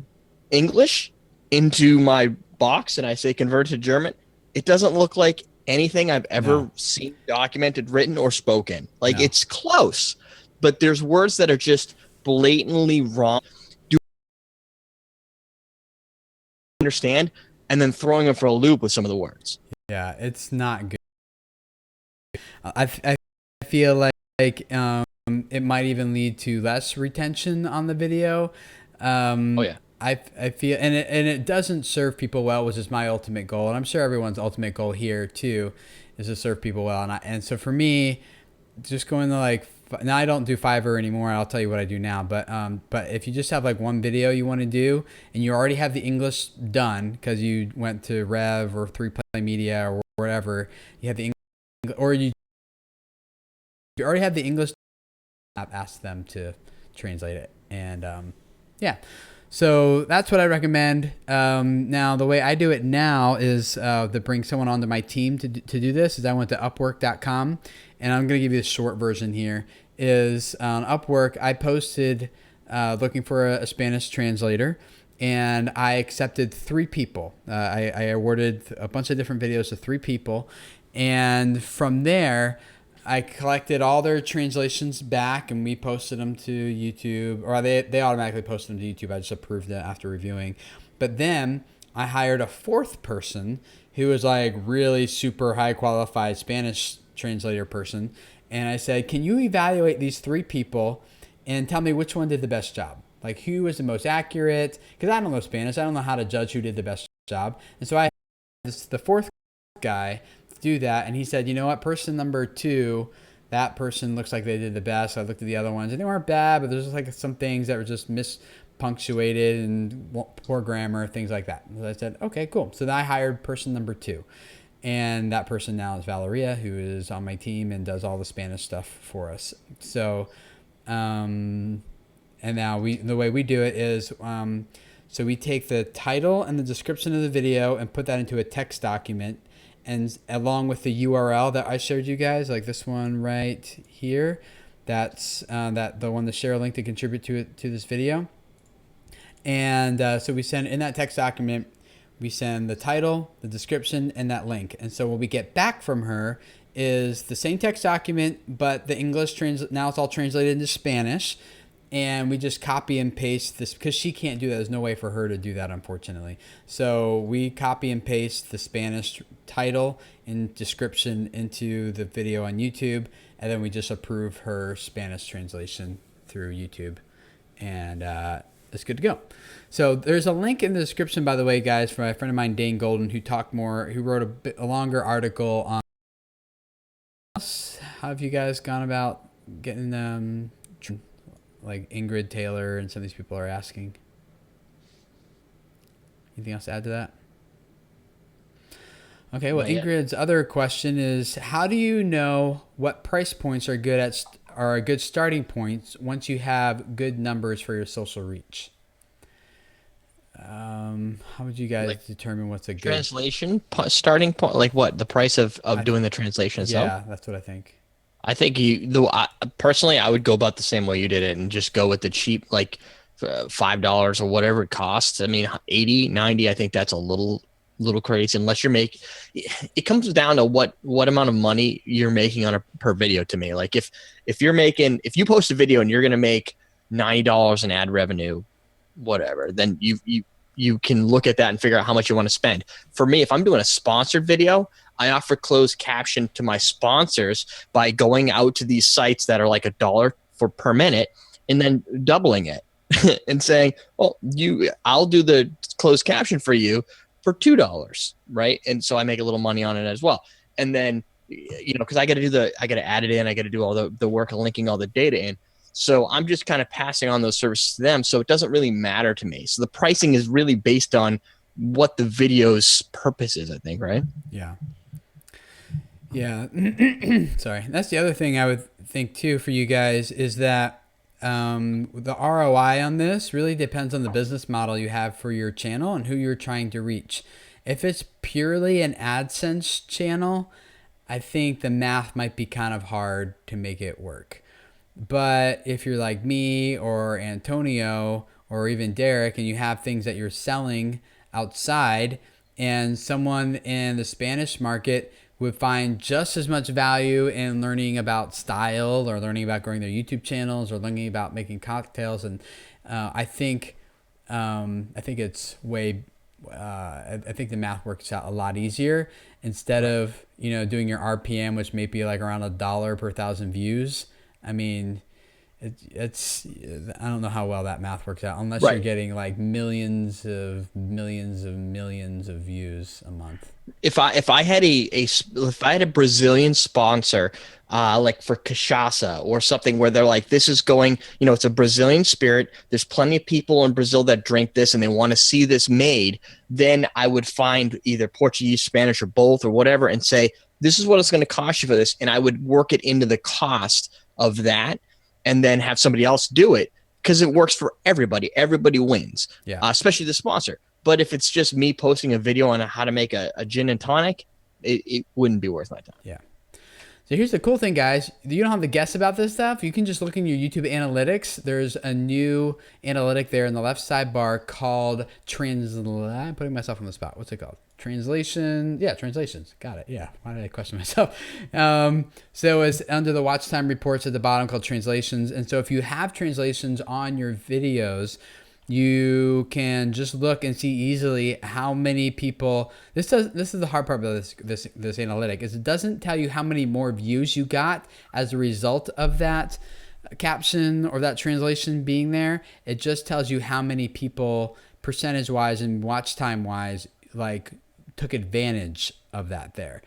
English into my box and I say convert to German, it doesn't look like anything I've ever seen documented, written, or spoken. Like it's close, but there's words that are just blatantly wrong. understand, and then throwing them for a loop with some of the words. Yeah, it's not good. I feel like it might even lead to less retention on the video. Oh yeah. I feel, and it doesn't serve people well, which is my ultimate goal, and I'm sure everyone's ultimate goal here too, is to serve people well. And so for me, just going to like, now I don't do Fiverr anymore. I'll tell you what I do now. But if you just have like one video you want to do, and you already have the English done because you went to Rev or 3Play Media or whatever, you have the English, or you already have the English, ask them to translate it. And yeah. So that's what I recommend. Now, the way I do it now is to bring someone onto my team to do this is I went to Upwork.com, and I'm going to give you the short version here. Is on Upwork, I posted looking for a Spanish translator, and I accepted 3 people. I awarded a bunch of different videos to 3 people, and from there, I collected all their translations back, and we posted them to YouTube, or they automatically posted them to YouTube. I just approved it after reviewing. But then I hired a 4th person who was like really super high qualified Spanish translator person. And I said, can you evaluate these 3 people and tell me which one did the best job? Like who was the most accurate? Because I don't know Spanish. I don't know how to judge who did the best job. And so I had the 4th guy do that, and he said, you know what, person number 2, that person looks like they did the best. I looked at the other ones and they weren't bad, but there's just like some things that were just mispunctuated and poor grammar, things like that. So I said, okay, cool. So then I hired person number 2, and that person now is Valeria, who is on my team and does all the Spanish stuff for us. So and now the way we do it is so we take the title and the description of the video and put that into a text document, and along with the URL that I showed you guys, like this one right here, that's the one to share a link to contribute to this video. And so we send in that text document, we send the title, the description, and that link. And so what we get back from her is the same text document, but the English now it's all translated into Spanish. And we just copy and paste this because she can't do that. There's no way for her to do that, unfortunately. So we copy and paste the Spanish title and description into the video on YouTube, and then we just approve her Spanish translation through YouTube, and it's good to go. So there's a link in the description, by the way, guys, from a friend of mine, Dane Golden, who wrote a longer article on how have you guys gone about getting like Ingrid Taylor and some of these people are asking. Anything else to add to that? Okay, well, Ingrid's other question is, how do you know what price points are a good starting points once you have good numbers for your social reach? How would you guys determine what's a good translation starting point? Like what? The price of doing the translation itself? Yeah, that's what I think. I think personally, I would go about the same way you did it and just go with the cheap, like $5 or whatever it costs. I mean, 80, 90, I think that's a little crazy unless it comes down to what amount of money you're making on a per video to me. Like if you post a video and you're going to make $90 in ad revenue, whatever, then you can look at that and figure out how much you want to spend. For me, if I'm doing a sponsored video, I offer closed caption to my sponsors by going out to these sites that are like $1 per minute and then doubling it and saying, well, I'll do the closed caption for you for $2, right? And so I make a little money on it as well. And then, because I got to add it in, I got to do all the work of linking all the data in. So I'm just kind of passing on those services to them. So it doesn't really matter to me. So the pricing is really based on what the video's purpose is, I think, right? Yeah. Yeah. Sorry. That's the other thing I would think too for you guys is that the ROI on this really depends on the business model you have for your channel and who you're trying to reach. If it's purely an AdSense channel, I think the math might be kind of hard to make it work. But if you're like me or Antonio or even Derek and you have things that you're selling outside, and someone in the Spanish market would find just as much value in learning about style or learning about growing their YouTube channels or learning about making cocktails, and I think it's way I think the math works out a lot easier instead of, doing your RPM, which may be like around $1 per 1,000 views. I mean, I don't know how well that math works out unless you're getting like millions of views a month. If I had a Brazilian sponsor, like for cachaça or something where they're like, this is going, it's a Brazilian spirit. There's plenty of people in Brazil that drink this and they want to see this made. Then I would find either Portuguese, Spanish, or both or whatever, and say, this is what it's going to cost you for this. And I would work it into the cost of that and then have somebody else do it because it works for everybody. Everybody wins, especially the sponsor. But if it's just me posting a video on how to make a gin and tonic, it wouldn't be worth my time. Yeah. So here's the cool thing, guys. You don't have to guess about this stuff. You can just look in your YouTube analytics. There's a new analytic there in the left sidebar called I'm putting myself on the spot. What's it called? Translation. Yeah, translations. Got it. Yeah. Why did I question myself? So it's under the watch time reports at the bottom called translations. And so if you have translations on your videos, you can just look and see easily how many people. This is the hard part about this analytic is it doesn't tell you how many more views you got as a result of that caption or that translation being there. It just tells you how many people percentage wise and watch time wise like took advantage of that there.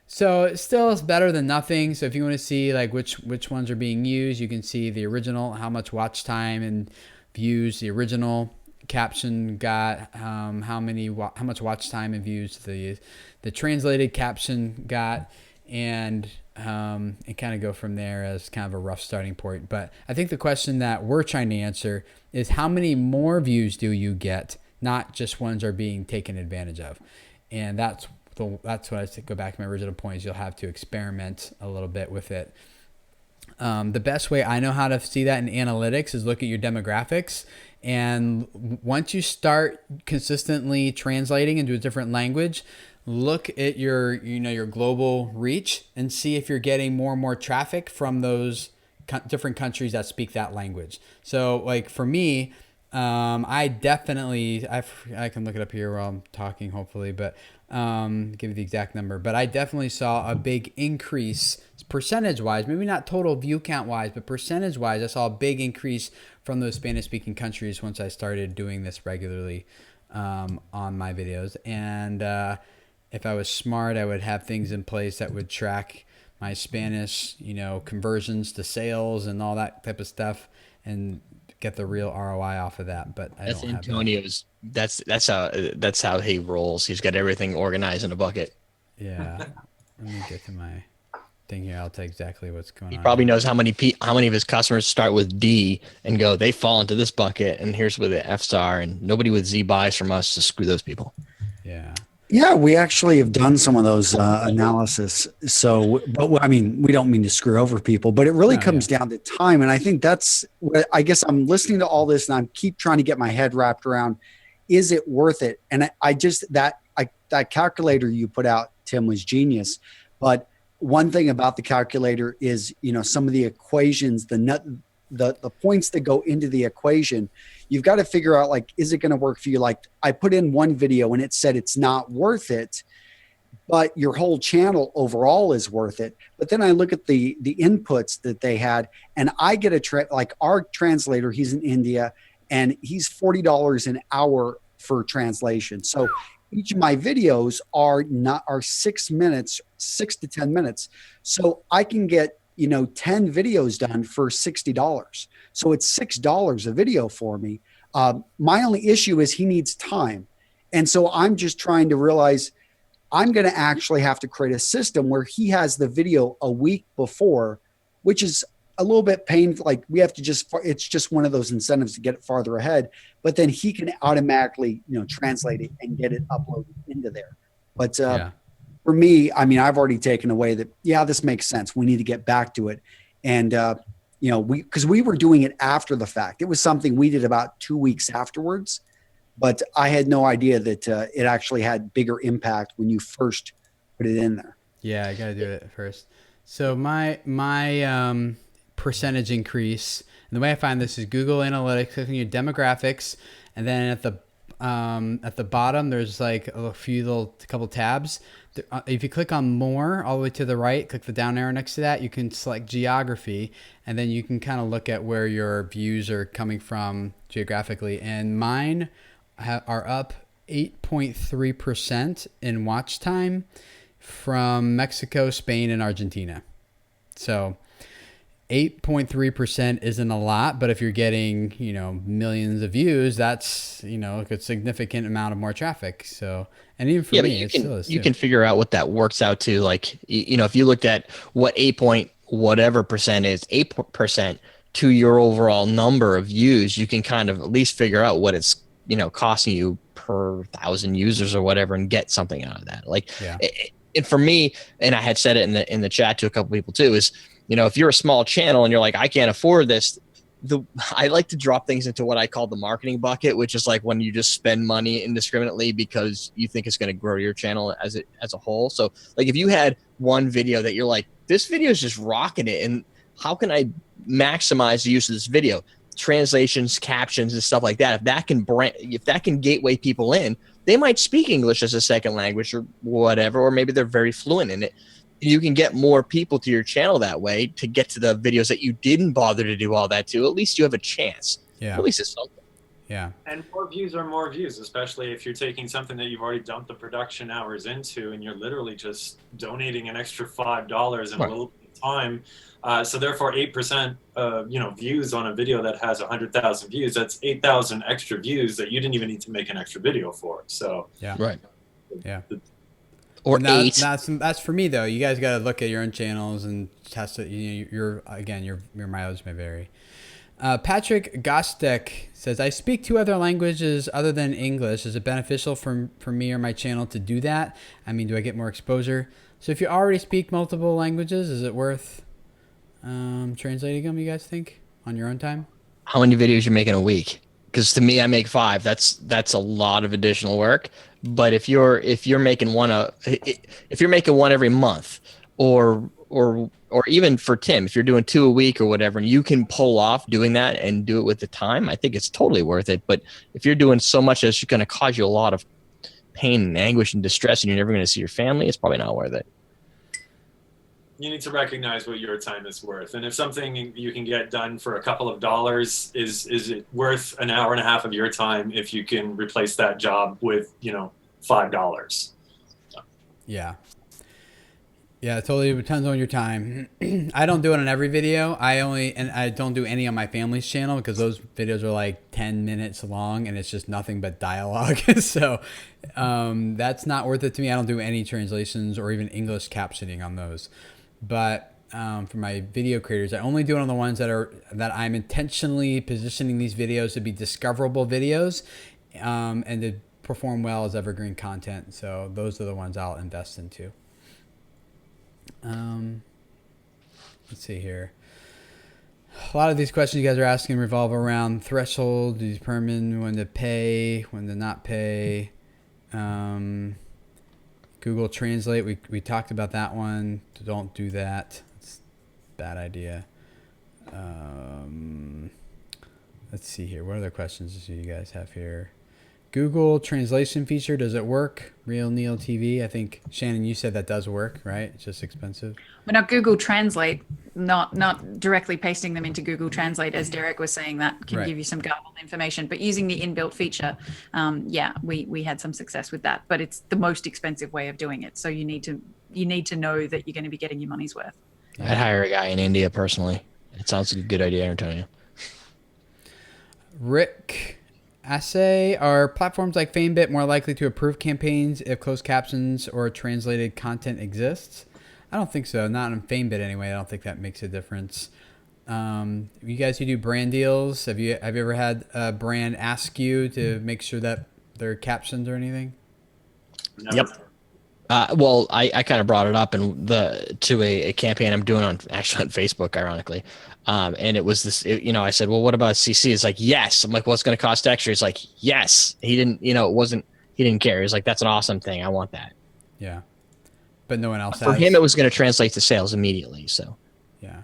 So it still is better than nothing. So if you want to see like which ones are being used, you can see the original, how much watch time and views the original caption got, how much watch time and views the translated caption got, and kind of go from there as kind of a rough starting point. But I think the question that we're trying to answer is how many more views do you get, not just ones are being taken advantage of. And that's what I go back to my original point is you'll have to experiment a little bit with it. The best way I know how to see that in analytics is look at your demographics. And once you start consistently translating into a different language, look at your global reach and see if you're getting more and more traffic from those different countries that speak that language. So like for me, I can look it up here while I'm talking, hopefully, but give you the exact number. But I definitely saw a big increase percentage-wise, maybe not total view count-wise, but percentage-wise, I saw a big increase from those Spanish-speaking countries once I started doing this regularly on my videos. And if I was smart, I would have things in place that would track my Spanish, conversions to sales and all that type of stuff, and get the real ROI off of that. But I don't have Antonio's. That's how he rolls. He's got everything organized in a bucket. Yeah. Let me get to my thing here. I'll tell you exactly what's going on. He probably knows how many of his customers start with D and go, they fall into this bucket, and here's where the F's are, and nobody with Z buys from us to screw those people. Yeah. Yeah, we actually have done some of those analysis. So, but I mean, we don't mean to screw over people, but it really comes down to time. And I think that's what I guess I'm listening to all this and I'm keep trying to get my head wrapped around. Is it worth it? And that calculator you put out, Tim, was genius. But one thing about the calculator is, some of the equations, the points that go into the equation, you've got to figure out, like, is it going to work for you? Like I put in one video and it said it's not worth it, but your whole channel overall is worth it. But then I look at the inputs that they had, and I get like our translator, he's in India, and he's $40 an hour for translation. So each of my videos are 6 minutes, 6 to 10 minutes. So I can get 10 videos done for $60. So it's $6 a video for me. My only issue is he needs time. And so I'm just trying to realize I'm going to actually have to create a system where he has the video a week before, which is a little bit painful. Like it's just one of those incentives to get it farther ahead, but then he can automatically, translate it and get it uploaded into there. But for me, I mean, I've already taken away that, this makes sense. We need to get back to it. And, because we were doing it after the fact. It was something we did about 2 weeks afterwards, but I had no idea that it actually had bigger impact when you first put it in there. Yeah, I got to do it first. So my percentage increase, and the way I find this is Google Analytics, clicking your demographics, and then at the at the bottom, there's like a couple tabs. If you click on more all the way to the right, click the down arrow next to that, you can select geography, and then you can kind of look at where your views are coming from geographically. And mine are up 8.3% in watch time from Mexico, Spain, and Argentina. So 8.3% isn't a lot, but if you're getting, millions of views, that's, a significant amount of more traffic. So, and even for me, you can figure out what that works out to. Like, if you looked at what 8 point whatever percent is, 8% to your overall number of views, you can kind of at least figure out what it's, costing you per 1,000 users or whatever, and get something out of that. Like, and for me, and I had said it in the chat to a couple people too, is, if you're a small channel and you're like, I can't afford this, I like to drop things into what I call the marketing bucket, which is like when you just spend money indiscriminately because you think it's going to grow your channel as a whole. So like if you had one video that you're like, this video is just rocking it, and how can I maximize the use of this video? Translations, captions, and stuff like that. If that can gateway people in, they might speak English as a second language or whatever, or maybe they're very fluent in it. You can get more people to your channel that way to get to the videos that you didn't bother to do all that to. At least you have a chance. Yeah. At least it's something. Yeah. And more views are more views, especially if you're taking something that you've already dumped the production hours into and you're literally just donating an extra $5 and a little bit of time. So therefore 8% views on a video that has 100,000 views, that's 8,000 extra views that you didn't even need to make an extra video for. So yeah. Right. Yeah. Or eight. That's for me though. You guys got to look at your own channels and test it. Your mileage may vary. Patrick Gostek says, I speak two other languages other than English. Is it beneficial for me or my channel to do that? I mean, do I get more exposure? So if you already speak multiple languages, is it worth translating them, you guys think, on your own time? How many videos you make in a week? Because to me, I make 5. That's a lot of additional work. But if you're making one every month, or even for Tim, if you're doing 2 a week or whatever, and you can pull off doing that and do it with the time, I think it's totally worth it. But if you're doing so much that's going to cause you a lot of pain and anguish and distress, and you're never going to see your family, it's probably not worth it. You need to recognize what your time is worth. And if something you can get done for a couple of dollars, is it worth an hour and a half of your time if you can replace that job with, $5? Yeah. Yeah, it totally depends on your time. I don't do it on every video. I don't do any on my family's channel because those videos are like 10 minutes long and it's just nothing but dialogue. So that's not worth it to me. I don't do any translations or even English captioning on those. But for my video creators, I only do it on the ones that I'm intentionally positioning these videos to be discoverable videos and to perform well as evergreen content. So those are the ones I'll invest into. Let's see here. A lot of these questions you guys are asking revolve around threshold, determine when to pay, when to not pay. Google Translate, we talked about that one. Don't do that. It's a bad idea. Let's see here. What other questions do you guys have here? Google translation feature, does it work? Real Neil TV, I think Shannon, you said that does work, right? It's just expensive. Well, now Google Translate, not directly pasting them into Google Translate, as Derek was saying, that can give you some garbled information. But using the inbuilt feature, we had some success with that. But it's the most expensive way of doing it, so you need to know that you're going to be getting your money's worth. I'd hire a guy in India personally. It sounds like a good idea, Antonio. Rick Assay, are platforms like FameBit more likely to approve campaigns if closed captions or translated content exists? I don't think so. Not on FameBit anyway. I don't think that makes a difference. You guys who do brand deals, have you ever had a brand ask you to make sure that they're captioned or anything? No. Yep. Well, I kind of brought it up to a campaign I'm doing on Facebook, ironically. And it was this, I said, well, what about CC? It's like, yes. I'm like, well, it's going to cost extra. It's like, yes. He didn't, he didn't care. He was like, that's an awesome thing. I want that. Yeah. But no one else For him, it was going to translate to sales immediately. So, yeah.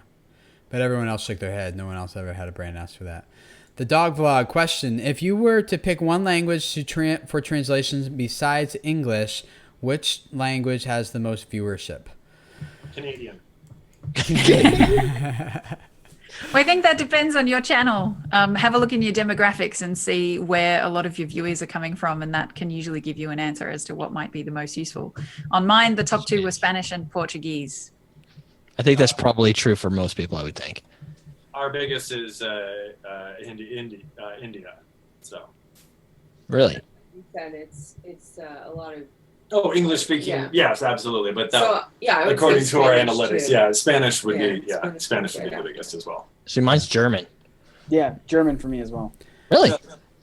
But everyone else shook their head. No one else ever had a brand ask for that. The dog vlog question: if you were to pick one language for translations besides English, which language has the most viewership? Canadian. Well, I think that depends on your channel. Have a look in your demographics and see where a lot of your viewers are coming from, and that can usually give you an answer as to what might be the most useful. On mine, the top two were Spanish and Portuguese. I think that's probably true for most people, I would think. Our biggest is India. So. Really? Then it's a lot of. Oh, English speaking. Yeah. Yes, absolutely. But that, So yeah, I would according say to our Spanish, analytics, too. yeah, Spanish would Yeah, be Spanish would be the biggest as well. See, mine's German. Yeah, German for me as well. Really?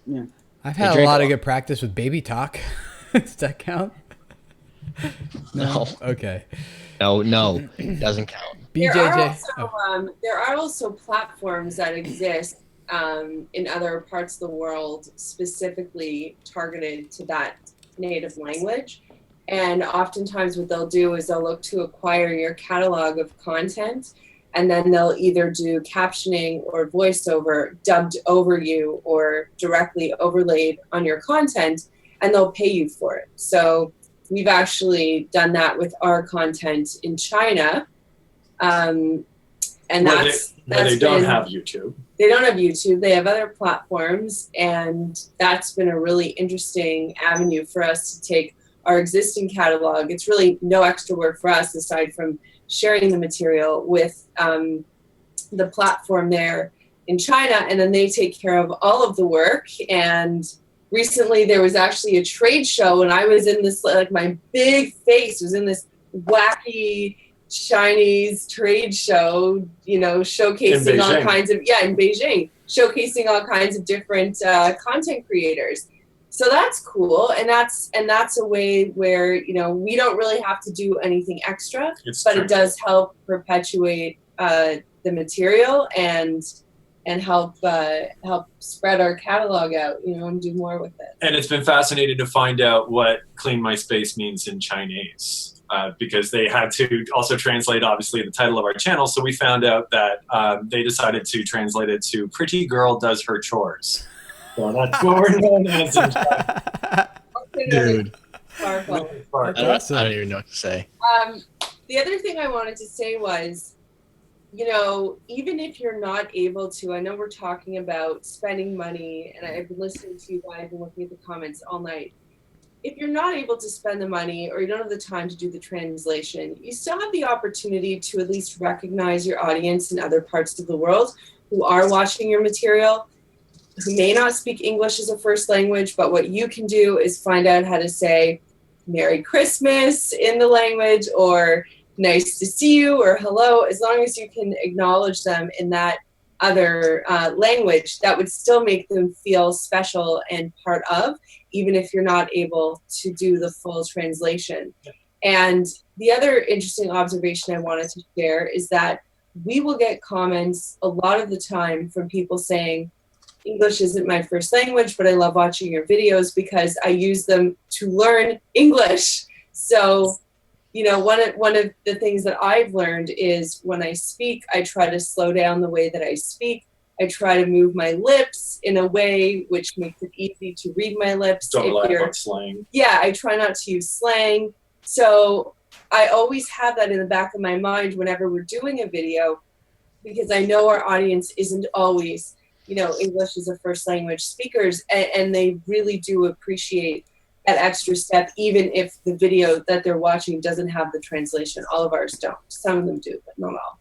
Yeah. I've had a lot of good practice with baby talk. Does that count? No. Okay. No, it doesn't count. BJJ. There are also platforms that exist in other parts of the world specifically targeted to that native language. And oftentimes what they'll do is they'll look to acquire your catalog of content, and then they'll either do captioning or voiceover dubbed over you or directly overlaid on your content, and they'll pay you for it. So we've actually done that with our content in China. And they don't have YouTube. They don't have YouTube. They have other platforms, and that's been a really interesting avenue for us to take our existing catalog. It's really no extra work for us aside from sharing the material with the platform there in China, and then they take care of all of the work. And recently there was actually a trade show, and I was in this, like, my big face was in this wacky Chinese trade show, showcasing all kinds of, in Beijing, showcasing all kinds of different content creators. So that's cool, and that's a way where we don't really have to do anything extra, but it does help perpetuate the material and help spread our catalog out, and do more with it. And it's been fascinating to find out what Clean My Space means in Chinese, because they had to also translate, obviously, the title of our channel. So we found out that they decided to translate it to "Pretty Girl Does Her Chores." So that's what we're known as in China. Dude. I don't even know what to say. The other thing I wanted to say was, even if you're not able to, I know we're talking about spending money, and I've been listening to you guys and looking at the comments all night. If you're not able to spend the money or you don't have the time to do the translation, you still have the opportunity to at least recognize your audience in other parts of the world who are watching your material, who may not speak English as a first language, but what you can do is find out how to say Merry Christmas in the language, or nice to see you, or hello. As long as you can acknowledge them in that other language, that would still make them feel special and part of, even if you're not able to do the full translation. And the other interesting observation I wanted to share is that we will get comments a lot of the time from people saying, English isn't my first language, but I love watching your videos because I use them to learn English. So, one of the things that I've learned is when I speak, I try to slow down the way that I speak. I try to move my lips in a way which makes it easy to read my lips. Don't rely on slang. Yeah, I try not to use slang. So I always have that in the back of my mind whenever we're doing a video, because I know our audience isn't always English as a first language speakers, and they really do appreciate that extra step, even if the video that they're watching doesn't have the translation. All of ours don't. Some of them do, but not all.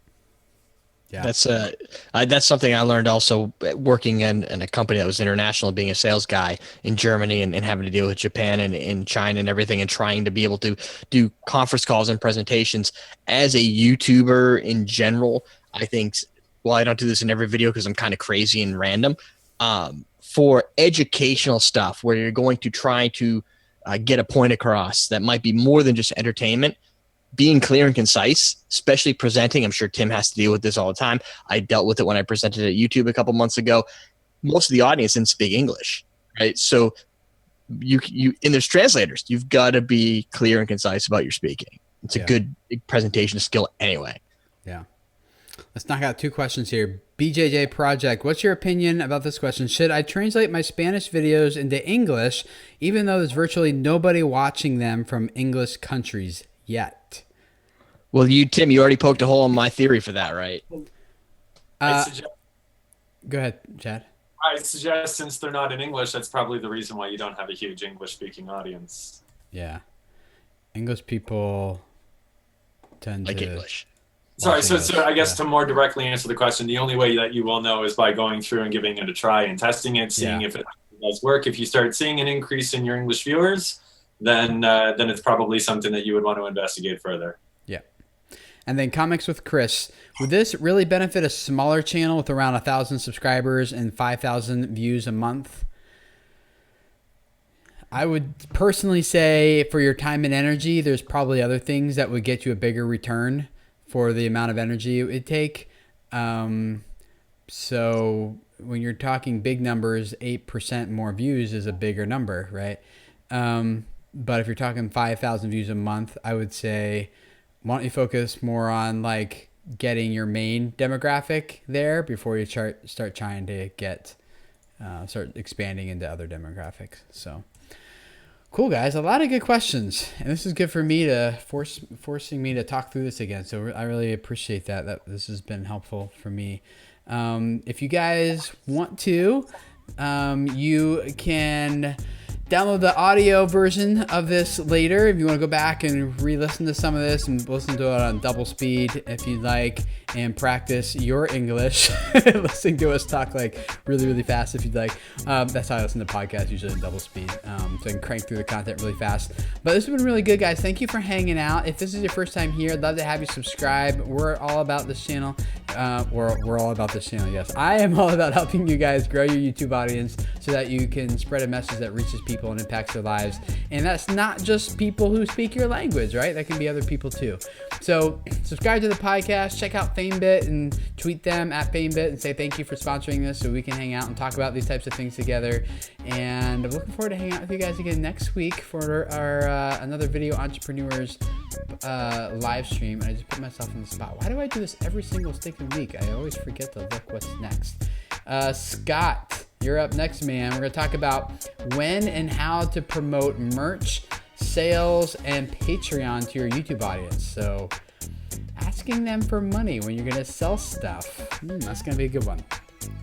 Yeah, that's something I learned also working in a company that was international, being a sales guy in Germany and having to deal with Japan and in China and everything, and trying to be able to do conference calls and presentations. As a YouTuber in general, I think, well, I don't do this in every video because I'm kind of crazy and random. For educational stuff where you're going to try to get a point across that might be more than just entertainment, being clear and concise, especially presenting. I'm sure Tim has to deal with this all the time. I dealt with it when I presented at YouTube a couple months ago. Most of the audience didn't speak English, right? So you and there's translators. You've got to be clear and concise about your speaking. It's a good presentation skill anyway. Yeah. Let's knock out 2 questions here. BJJ Project, what's your opinion about this question? Should I translate my Spanish videos into English, even though there's virtually nobody watching them from English countries yet? Well, Tim, you already poked a hole in my theory for that, right? Go ahead, Chad. I suggest, since they're not in English, that's probably the reason why you don't have a huge English-speaking audience. Yeah. English people tend Like to... English. Sorry, so I guess to more directly answer the question, the only way that you will know is by going through and giving it a try and testing it, seeing if it does work. If you start seeing an increase in your English viewers, then it's probably something that you would want to investigate further. Yeah. And then Comics with Chris. Would this really benefit a smaller channel with around 1,000 subscribers and 5,000 views a month? I would personally say for your time and energy, there's probably other things that would get you a bigger return for the amount of energy it would take. So when you're talking big numbers, 8% more views is a bigger number, right? But if you're talking 5,000 views a month, I would say, why don't you focus more on like getting your main demographic there before you start trying to start expanding into other demographics. So cool, guys. A lot of good questions, and this is good for me to forcing me to talk through this again. So I really appreciate that this has been helpful for me. If you guys want to, you can download the audio version of this later if you want to go back and re-listen to some of this and listen to it on double speed if you'd like, and practice your English. Listening to us talk like really, really fast if you'd like. That's how I listen to podcasts, usually in double speed. So I can crank through the content really fast. But this has been really good, guys. Thank you for hanging out. If this is your first time here, I'd love to have you subscribe. We're all about this channel. We're all about this channel, yes. I am all about helping you guys grow your YouTube audience so that you can spread a message that reaches people and impacts their lives. And that's not just people who speak your language, right? That can be other people too. So subscribe to the podcast, check out FameBit and tweet them at FameBit and say thank you for sponsoring this so we can hang out and talk about these types of things together. And I'm looking forward to hanging out with you guys again next week for our another Video Entrepreneurs live stream. And I just put myself in the spot. Why do I do this every single stinking week? I always forget to look what's next. Scott, you're up next, man. We're going to talk about when and how to promote merch, sales, and Patreon to your YouTube audience. So asking them for money when you're going to sell stuff. That's going to be a good one.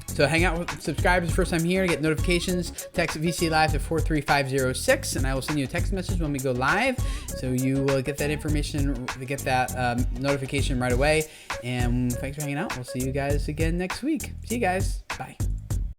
So hang out with subscribers the first time here, get notifications, text VC Live to 43506, and I will send you a text message when we go live. So you will get that information, get that notification right away. And thanks for hanging out. We'll see you guys again next week. See you guys. Bye.